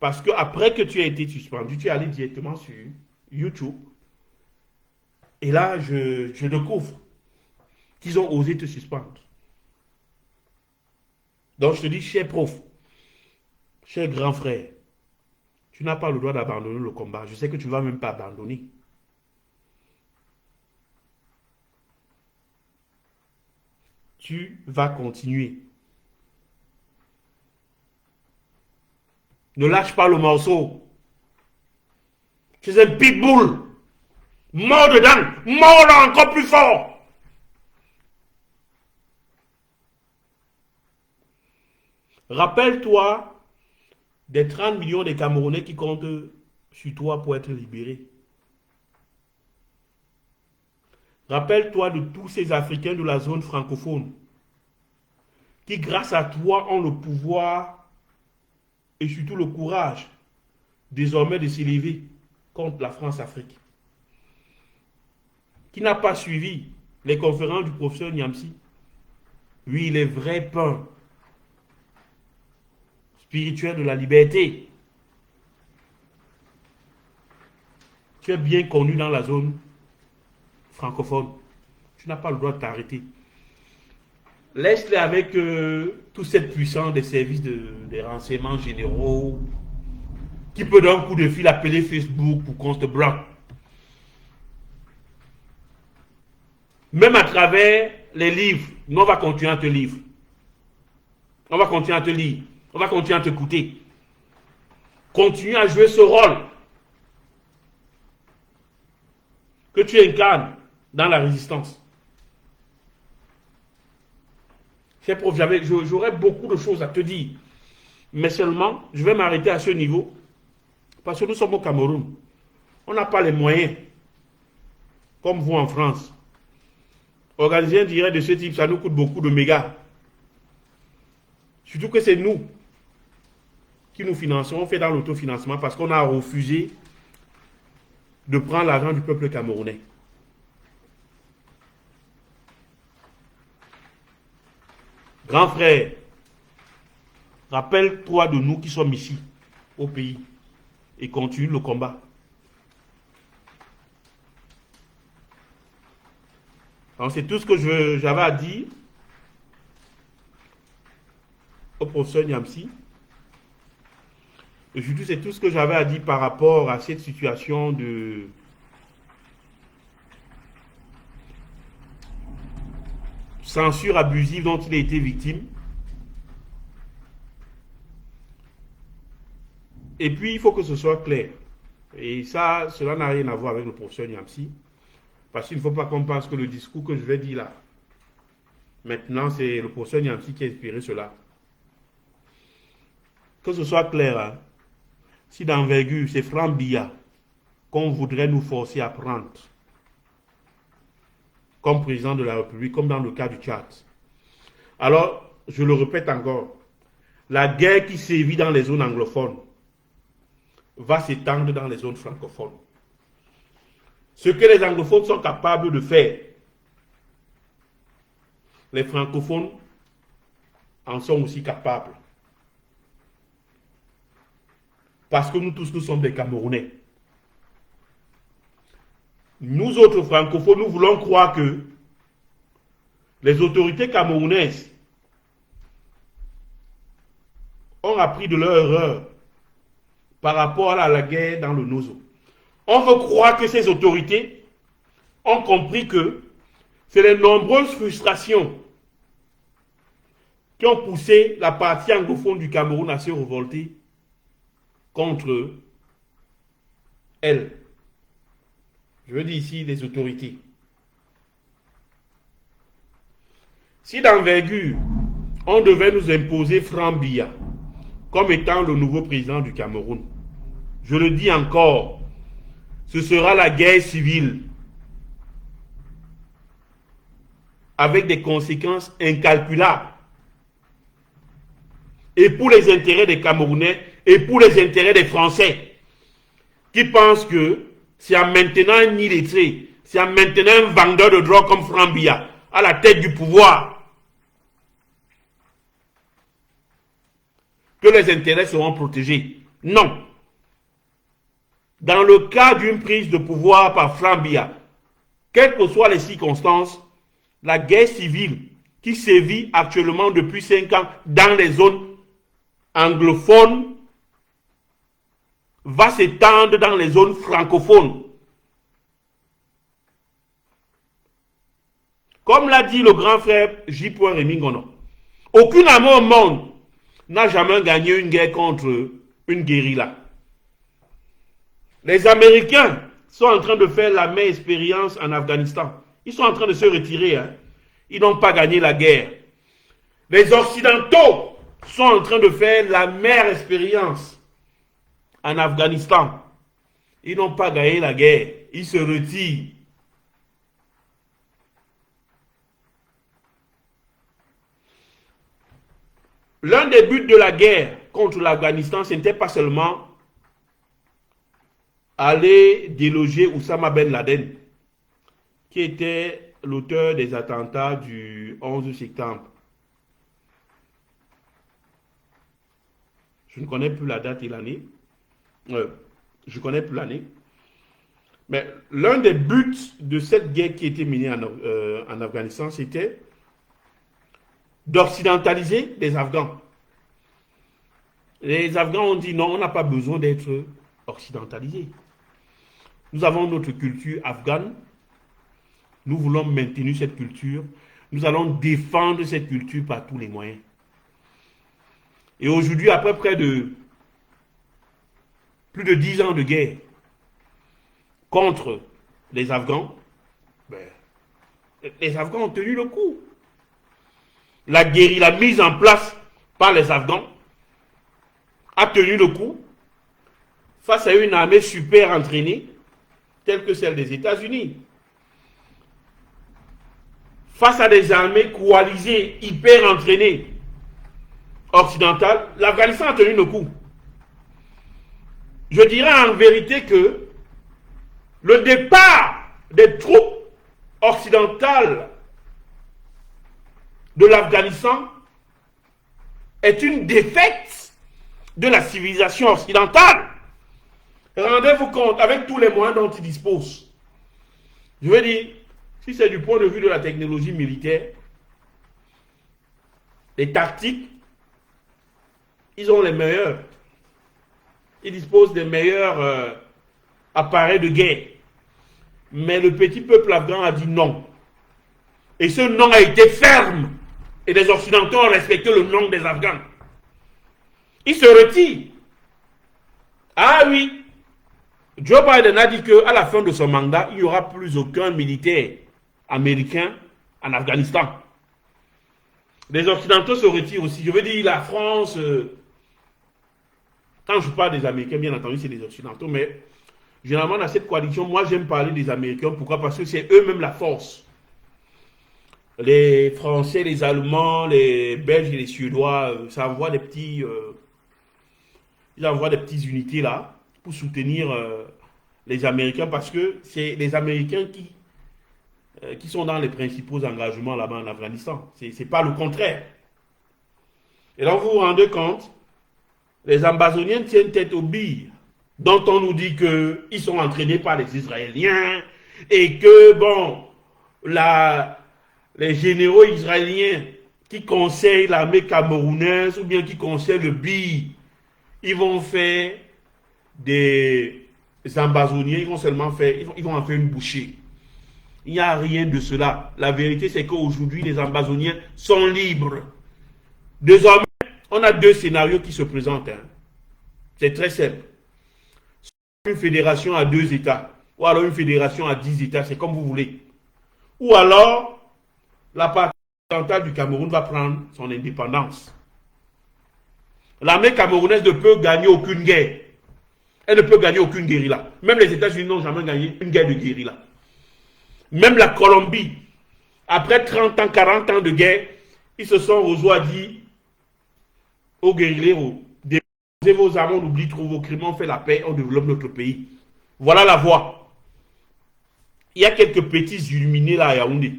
Parce que après que tu as été suspendu, tu es allé directement sur YouTube. Et là, je découvre qu'ils ont osé te suspendre. Donc, je te dis, cher prof, cher grand frère, tu n'as pas le droit d'abandonner le combat. Je sais que tu ne vas même pas abandonner. Tu vas continuer. Ne lâche pas le morceau. Tu es un pitbull. Mort dedans. Mort là encore plus fort. Rappelle-toi des 30 millions de Camerounais qui comptent sur toi pour être libérés. Rappelle-toi de tous ces Africains de la zone francophone qui, grâce à toi, ont le pouvoir et surtout le courage désormais de s'élever contre la France-Afrique. Qui n'a pas suivi les conférences du professeur Niamsi? Oui, les vrais pains spirituels de la liberté. Tu es bien connu dans la zone francophone. Tu n'as pas le droit de t'arrêter. Laisse-les avec toute cette puissance des services des renseignements généraux qui peut d'un coup de fil appeler Facebook pour qu'on te bloque. Même à travers les livres, nous on va continuer à te lire. On va continuer à te lire. On va continuer à t'écouter. Continue à jouer ce rôle que tu incarnes dans la résistance. C'est prof, j'aurais beaucoup de choses à te dire. Mais seulement, je vais m'arrêter à ce niveau. Parce que nous sommes au Cameroun. On n'a pas les moyens, comme vous en France. Organiser un direct de ce type, ça nous coûte beaucoup de mégas. Surtout que c'est nous qui nous finançons. On fait dans l'autofinancement parce qu'on a refusé de prendre l'argent du peuple camerounais. Grand frère, rappelle-toi de nous qui sommes ici, au pays, et continue le combat. Donc c'est tout ce que j'avais à dire au professeur Niamsi. Et surtout, c'est tout ce que j'avais à dire par rapport à cette situation censure abusive dont il a été victime. Et puis, il faut que ce soit clair. Et ça, cela n'a rien à voir avec le professeur Niamsi. Parce qu'il ne faut pas qu'on pense que le discours que je vais dire là, maintenant, c'est le professeur Niamsi qui a inspiré cela. Que ce soit clair, hein. Si d'envergure, c'est Franck Biya qu'on voudrait nous forcer à prendre comme président de la République, comme dans le cas du Tchad. Alors, je le répète encore, la guerre qui sévit dans les zones anglophones va s'étendre dans les zones francophones. Ce que les anglophones sont capables de faire, les francophones en sont aussi capables. Parce que nous tous, nous sommes des Camerounais. Nous autres francophones, nous voulons croire que les autorités camerounaises ont appris de leur erreur par rapport à la guerre dans le Nozo. On veut croire que ces autorités ont compris que c'est les nombreuses frustrations qui ont poussé la partie anglophone du Cameroun à se révolter contre elles. Je veux dire ici les autorités. Si d'envergure, on devait nous imposer Franck Biya comme étant le nouveau président du Cameroun, je le dis encore, ce sera la guerre civile avec des conséquences incalculables. Et pour les intérêts des Camerounais et pour les intérêts des Français qui pensent que c'est en maintenant un illettré, c'est en maintenant un vendeur de drogue comme Franck Biya à la tête du pouvoir que les intérêts seront protégés. Non. Dans le cas d'une prise de pouvoir par Franck Biya, quelles que soient les circonstances, la guerre civile qui sévit actuellement depuis 5 ans dans les zones anglophones va s'étendre dans les zones francophones. Comme l'a dit le grand frère J. Rémy Ngono, aucune armée au monde n'a jamais gagné une guerre contre une guérilla. Les Américains sont en train de faire la même expérience en Afghanistan. Ils sont en train de se retirer. Hein. Ils n'ont pas gagné la guerre. Les Occidentaux sont en train de faire la même expérience en Afghanistan. Ils n'ont pas gagné la guerre. Ils se retirent. L'un des buts de la guerre contre l'Afghanistan, ce n'était pas seulement aller déloger Oussama Ben Laden, qui était l'auteur des attentats du 11 septembre. Je ne connais plus la date et l'année. Je ne connais plus l'année. Mais l'un des buts de cette guerre qui était menée en Afghanistan, c'était d'occidentaliser les Afghans. Les Afghans ont dit non, on n'a pas besoin d'être occidentalisés. Nous avons notre culture afghane. Nous voulons maintenir cette culture. Nous allons défendre cette culture par tous les moyens. Et aujourd'hui, après près de plus de 10 ans de guerre contre les Afghans, les Afghans ont tenu le coup. La guérilla mise en place par les Afghans a tenu le coup face à une armée super entraînée, telle que celle des États-Unis. Face à des armées coalisées, hyper entraînées, occidentales, l'Afghanistan a tenu le coup. Je dirais en vérité que le départ des troupes occidentales de l'Afghanistan est une défaite de la civilisation occidentale. Rendez-vous compte, avec tous les moyens dont ils disposent. Je veux dire, si c'est du point de vue de la technologie militaire, les tactiques, ils ont les meilleurs. Ils disposent des meilleurs appareils de guerre. Mais le petit peuple afghan a dit non. Et ce non a été ferme. Et les Occidentaux ont respecté le non des Afghans. Ils se retirent. Ah oui. Joe Biden a dit qu'à la fin de son mandat, il n'y aura plus aucun militaire américain en Afghanistan. Les Occidentaux se retirent aussi. Je veux dire, la France, quand je parle des Américains, bien entendu, c'est des Occidentaux, mais généralement, dans cette coalition, moi, j'aime parler des Américains. Pourquoi? Parce que c'est eux-mêmes la force. Les Français, les Allemands, les Belges et les Suédois, ça envoie des petits... ils envoient des petites unités là pour soutenir les Américains parce que c'est les Américains qui sont dans les principaux engagements là-bas en Afghanistan. Ce n'est pas le contraire. Et donc vous vous rendez compte, les Ambazoniens tiennent tête aux billes, dont on nous dit qu'ils sont entraînés par les Israéliens et que, bon, les généraux israéliens qui conseillent l'armée camerounaise ou bien qui conseillent le BI, ils vont faire des Ambazoniens, ils vont en faire une bouchée. Il n'y a rien de cela. La vérité, c'est qu'aujourd'hui, les Ambazoniens sont libres. Désormais, on a deux scénarios qui se présentent. Hein. C'est très simple. Une fédération à 2 États, ou alors une fédération à 10 États, c'est comme vous voulez. Ou alors, la partie occidentale du Cameroun va prendre son indépendance. L'armée camerounaise ne peut gagner aucune guerre. Elle ne peut gagner aucune guérilla. Même les États-Unis n'ont jamais gagné une guerre de guérilla. Même la Colombie, après 30 ans, 40 ans de guerre, ils se sont dit aux guérilleros, déposez vos armes, on oublie trop vos crimes, on fait la paix, on développe notre pays. Voilà la voie. Il y a quelques petits illuminés là à Yaoundé.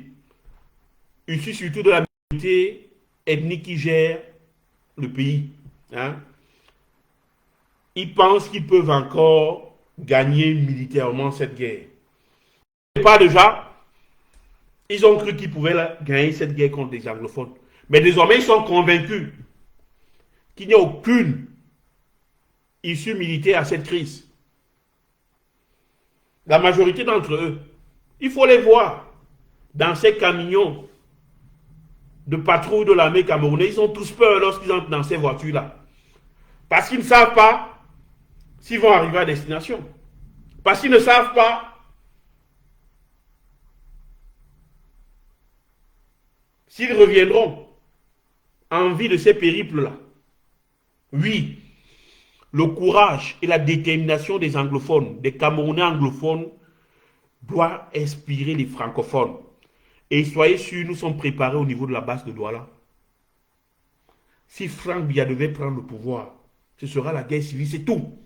Issus surtout de la minorité ethnique qui gère le pays. Hein? Ils pensent qu'ils peuvent encore gagner militairement cette guerre. Pas déjà, ils ont cru qu'ils pouvaient gagner cette guerre contre les anglophones. Mais désormais, ils sont convaincus qu'il n'y a aucune issue militaire à cette crise. La majorité d'entre eux, il faut les voir dans ces camions de patrouille de l'armée camerounaise. Ils ont tous peur lorsqu'ils entrent dans ces voitures-là. Parce qu'ils ne savent pas s'ils vont arriver à destination. Parce qu'ils ne savent pas s'ils reviendront en vie de ces périples-là. Oui, le courage et la détermination des anglophones, des Camerounais anglophones, doit inspirer les francophones. Et soyez sûrs, nous sommes préparés au niveau de la base de Douala. Si Franck Biya devait prendre le pouvoir, ce sera la guerre civile, c'est tout.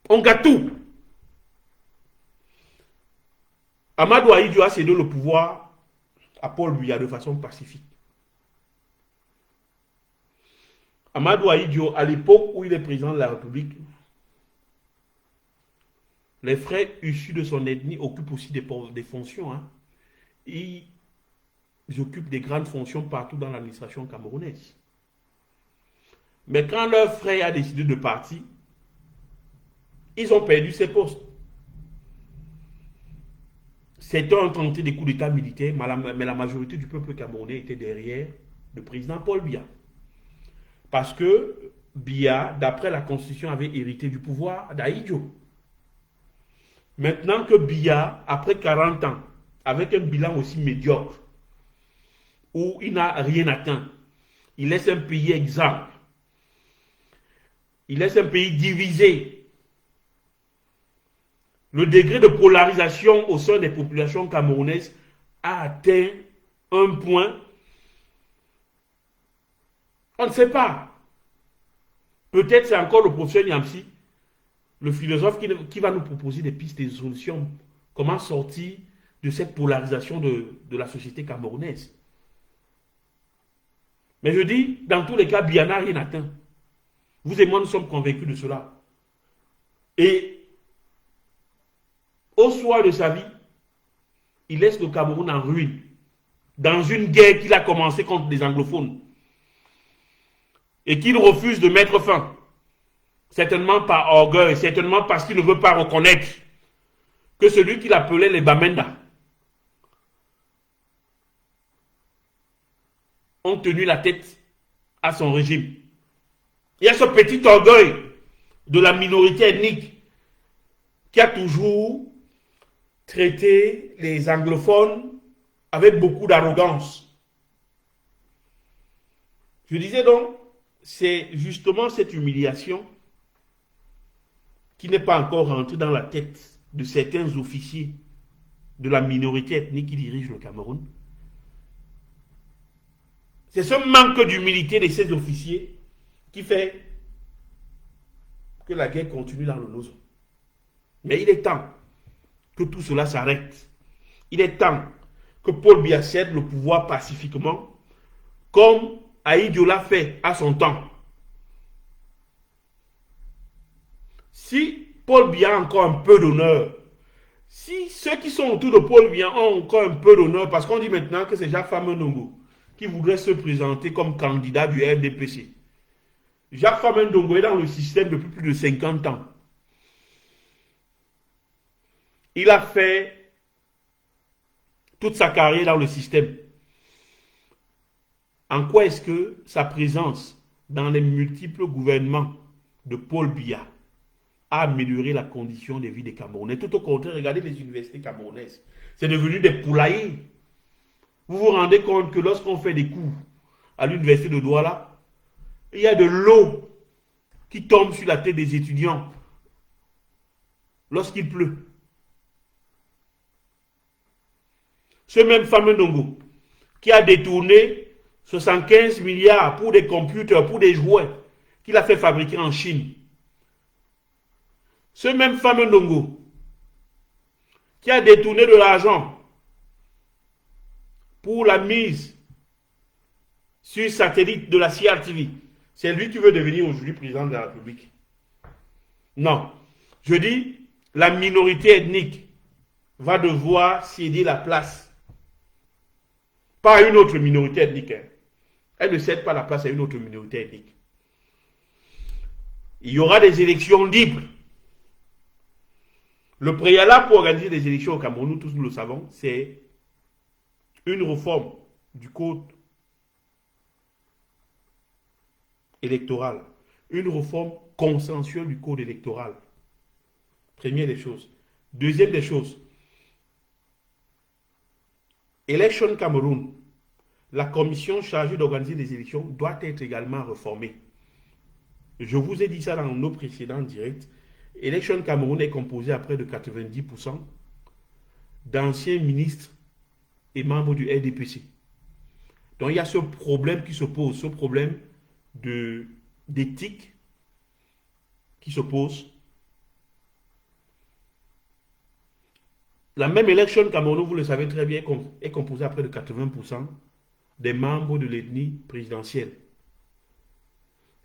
On gâte tout. Amadou Ahidjo a cédé le pouvoir à Paul Biya de façon pacifique. Amadou Ahidjo, à l'époque où il est président de la République, les frères issus de son ethnie occupent aussi des fonctions. Hein. Ils occupent des grandes fonctions partout dans l'administration camerounaise. Mais quand leur frère a décidé de partir, ils ont perdu ces postes. Certains ont tenté des coups d'état militaires, mais la majorité du peuple camerounais était derrière le président Paul Biya. Parce que Biya, d'après la Constitution, avait hérité du pouvoir d'Ahidjo. Maintenant que Biya, après 40 ans, avec un bilan aussi médiocre, où il n'a rien atteint, il laisse un pays exsangue, il laisse un pays divisé. Le degré de polarisation au sein des populations camerounaises a atteint un point. On ne sait pas. Peut-être c'est encore le professeur Niamsi, le philosophe, qui va nous proposer des pistes de solutions. Comment sortir de cette polarisation de la société camerounaise. Mais je dis, dans tous les cas, Biya n'a rien atteint. Vous et moi, nous sommes convaincus de cela. Et au soir de sa vie, il laisse le Cameroun en ruine, dans une guerre qu'il a commencée contre les anglophones, et qu'il refuse de mettre fin. Certainement par orgueil, certainement parce qu'il ne veut pas reconnaître que celui qu'il appelait les Bamenda ont tenu la tête à son régime. Il y a ce petit orgueil de la minorité ethnique qui a toujours traité les anglophones avec beaucoup d'arrogance. Je disais donc, c'est justement cette humiliation qui n'est pas encore rentrée dans la tête de certains officiers de la minorité ethnique qui dirige le Cameroun. C'est ce manque d'humilité de ces officiers qui fait que la guerre continue dans le Nozo. Mais il est temps que tout cela s'arrête. Il est temps que Paul Biya cède le pouvoir pacifiquement, comme Ahidjo l'a fait à son temps. Si Paul Biya a encore un peu d'honneur, si ceux qui sont autour de Paul Biya ont encore un peu d'honneur, parce qu'on dit maintenant que c'est Jacques Famendongo qui voudrait se présenter comme candidat du RDPC. Jacques Famendongo est dans le système depuis plus de 50 ans. Il a fait toute sa carrière dans le système. En quoi est-ce que sa présence dans les multiples gouvernements de Paul Biya a amélioré la condition de vie des Camerounais? Tout au contraire, regardez les universités camerounaises. C'est devenu des poulaillers. Vous vous rendez compte que lorsqu'on fait des cours à l'université de Douala, il y a de l'eau qui tombe sur la tête des étudiants lorsqu'il pleut. Ce même fameux Ndongo qui a détourné 75 milliards pour des computers, pour des jouets qu'il a fait fabriquer en Chine. Ce même fameux Ndongo qui a détourné de l'argent pour la mise sur satellite de la CRTV. C'est lui qui veut devenir aujourd'hui président de la République. Non. Je dis, la minorité ethnique va devoir céder la place. Pas à une autre minorité ethnique. Elle ne cède pas la place à une autre minorité ethnique. Il y aura des élections libres. Le préalable pour organiser des élections au Cameroun, nous tous nous le savons, c'est une réforme du code électoral, une réforme consensuelle du code électoral. Première des choses. Deuxième des choses, Election Cameroun, la commission chargée d'organiser des élections doit être également réformée. Je vous ai dit ça dans nos précédents directs. Election Cameroun est composée à près de 90% d'anciens ministres et membres du RDPC. Donc il y a ce problème qui se pose, ce problème d'éthique qui se pose. La même Election Cameroun, vous le savez très bien, est composée à près de 80% des membres de l'ethnie présidentielle.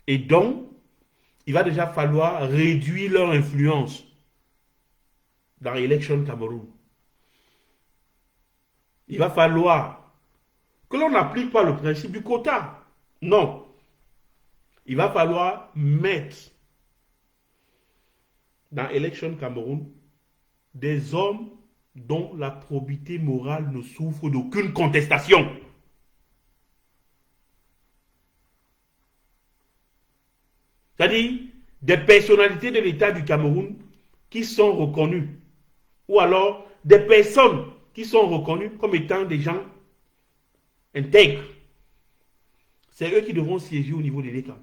Et donc, il va déjà falloir réduire leur influence dans Election Cameroun. Il va falloir que l'on n'applique pas le principe du quota. Non. Il va falloir mettre dans Election Cameroun des hommes dont la probité morale ne souffre d'aucune contestation. C'est-à-dire des personnalités de l'État du Cameroun qui sont reconnues, ou alors des personnes qui sont reconnues comme étant des gens intègres. C'est eux qui devront siéger au niveau de l'État.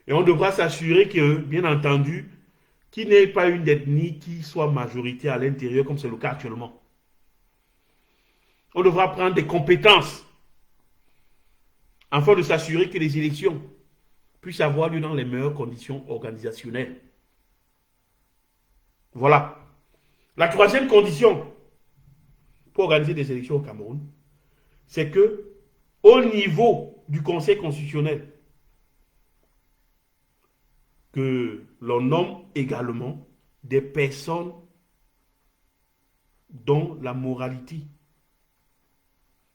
Et on devra s'assurer que, bien entendu, qu'il n'y ait pas une ethnie qui soit majoritaire à l'intérieur, comme c'est le cas actuellement. On devra prendre des compétences afin de s'assurer que les élections puissent avoir lieu dans les meilleures conditions organisationnelles. Voilà. La troisième condition pour organiser des élections au Cameroun, c'est que, au niveau du Conseil constitutionnel, que l'on nomme également des personnes dont la moralité,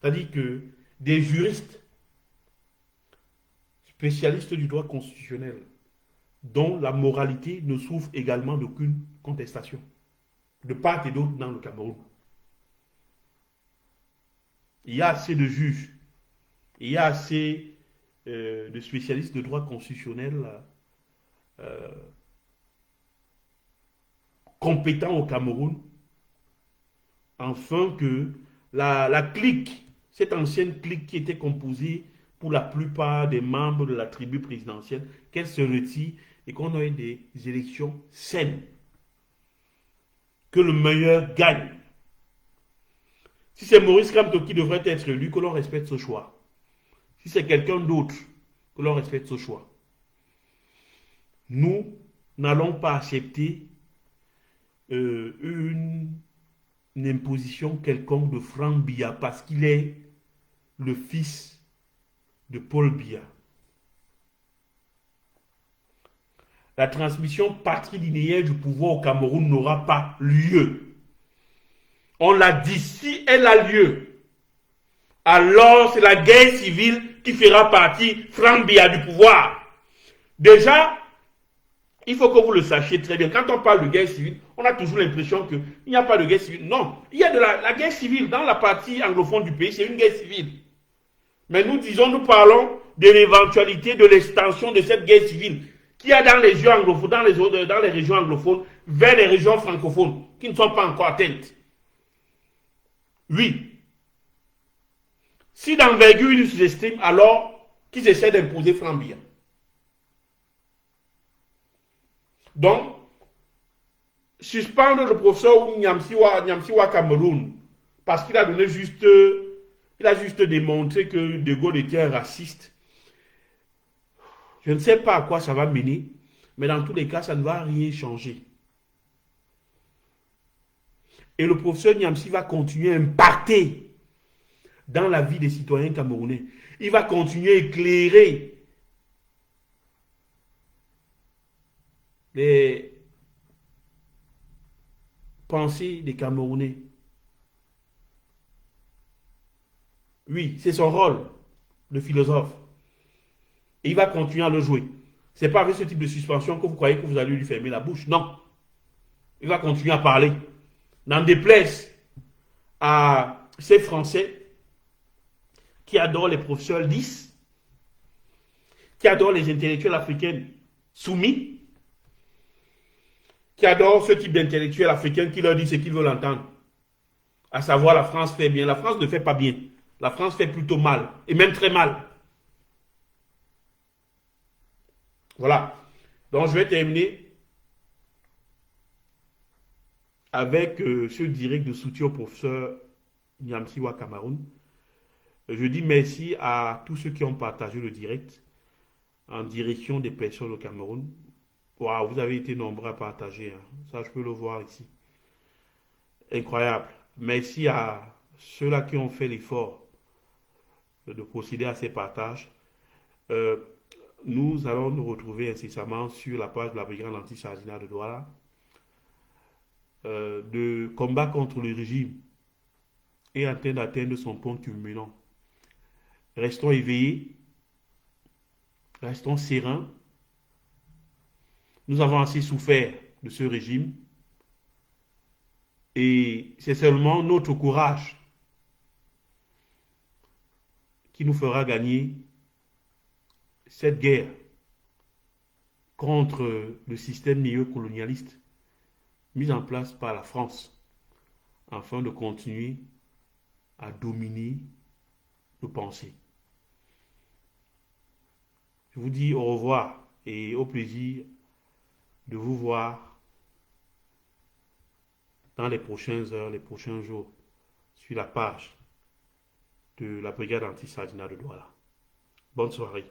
c'est-à-dire que des juristes spécialistes du droit constitutionnel, dont la moralité ne souffre également d'aucune contestation, de part et d'autre dans le Cameroun. Il y a assez de juges il y a assez de spécialistes de droit constitutionnel euh, compétents au Cameroun, afin que la clique, cette ancienne clique qui était composée pour la plupart des membres de la tribu présidentielle, qu'elle se retire et qu'on ait des élections saines. Que le meilleur gagne. Si c'est Maurice Kamto qui devrait être élu, que l'on respecte ce choix. Si c'est quelqu'un d'autre, que l'on respecte ce choix. Nous n'allons pas accepter une imposition quelconque de Franck Biya parce qu'il est le fils de Paul Biya. La transmission patrilinéaire du pouvoir au Cameroun n'aura pas lieu. On l'a dit, si elle a lieu, alors c'est la guerre civile qui fera partie Franck Biya du pouvoir. Déjà, il faut que vous le sachiez très bien. Quand on parle de guerre civile, on a toujours l'impression qu'il n'y a pas de guerre civile. Non, il y a de la guerre civile dans la partie anglophone du pays, c'est une guerre civile. Mais nous parlons de l'éventualité de l'extension de cette guerre civile qu'il y a dans les régions anglophones, dans les régions anglophones, vers les régions francophones, qui ne sont pas encore atteintes. Oui. Si d'envergure ils sous-estiment, alors qu'ils essaient d'imposer Franck Biya. Donc, suspendre le professeur Nyamsiwa Cameroun parce qu'il a donné juste, il a juste démontré que De Gaulle était un raciste. Je ne sais pas à quoi ça va mener, mais dans tous les cas, ça ne va rien changer. Et le professeur Nyamsi va continuer à impacter dans la vie des citoyens camerounais. Il va continuer à éclairer les pensées des Camerounais. Oui, c'est son rôle, le philosophe. Et il va continuer à le jouer. Ce n'est pas avec ce type de suspension que vous croyez que vous allez lui fermer la bouche. Non. Il va continuer à parler. N'en déplaise à ces Français qui adorent les professeurs lisses, qui adorent les intellectuels africains soumis, qui adorent ce type d'intellectuels africains qui leur disent ce qu'ils veulent entendre. À savoir, la France fait bien. La France ne fait pas bien. La France fait plutôt mal, et même très mal. Voilà. Donc, je vais terminer avec ce direct de soutien au professeur Nyamsiwa Cameroun. Je dis merci à tous ceux qui ont partagé le direct en direction des personnes au Cameroun. Waouh, vous avez été nombreux à partager. Hein. Ça, je peux le voir ici. Incroyable. Merci à ceux-là qui ont fait l'effort de procéder à ces partages. Nous allons nous retrouver incessamment sur la page de la brigade anti-Sardina de Douala. De combat contre le régime est en train d'atteindre son point culminant. Restons éveillés, restons sereins. Nous avons assez souffert de ce régime et c'est seulement notre courage qui nous fera gagner cette guerre contre le système néocolonialiste mis en place par la France afin de continuer à dominer nos pensées. Je vous dis au revoir et au plaisir de vous voir dans les prochaines heures, les prochains jours sur la page de la brigade anti-Sardina de Douala. Bonne soirée.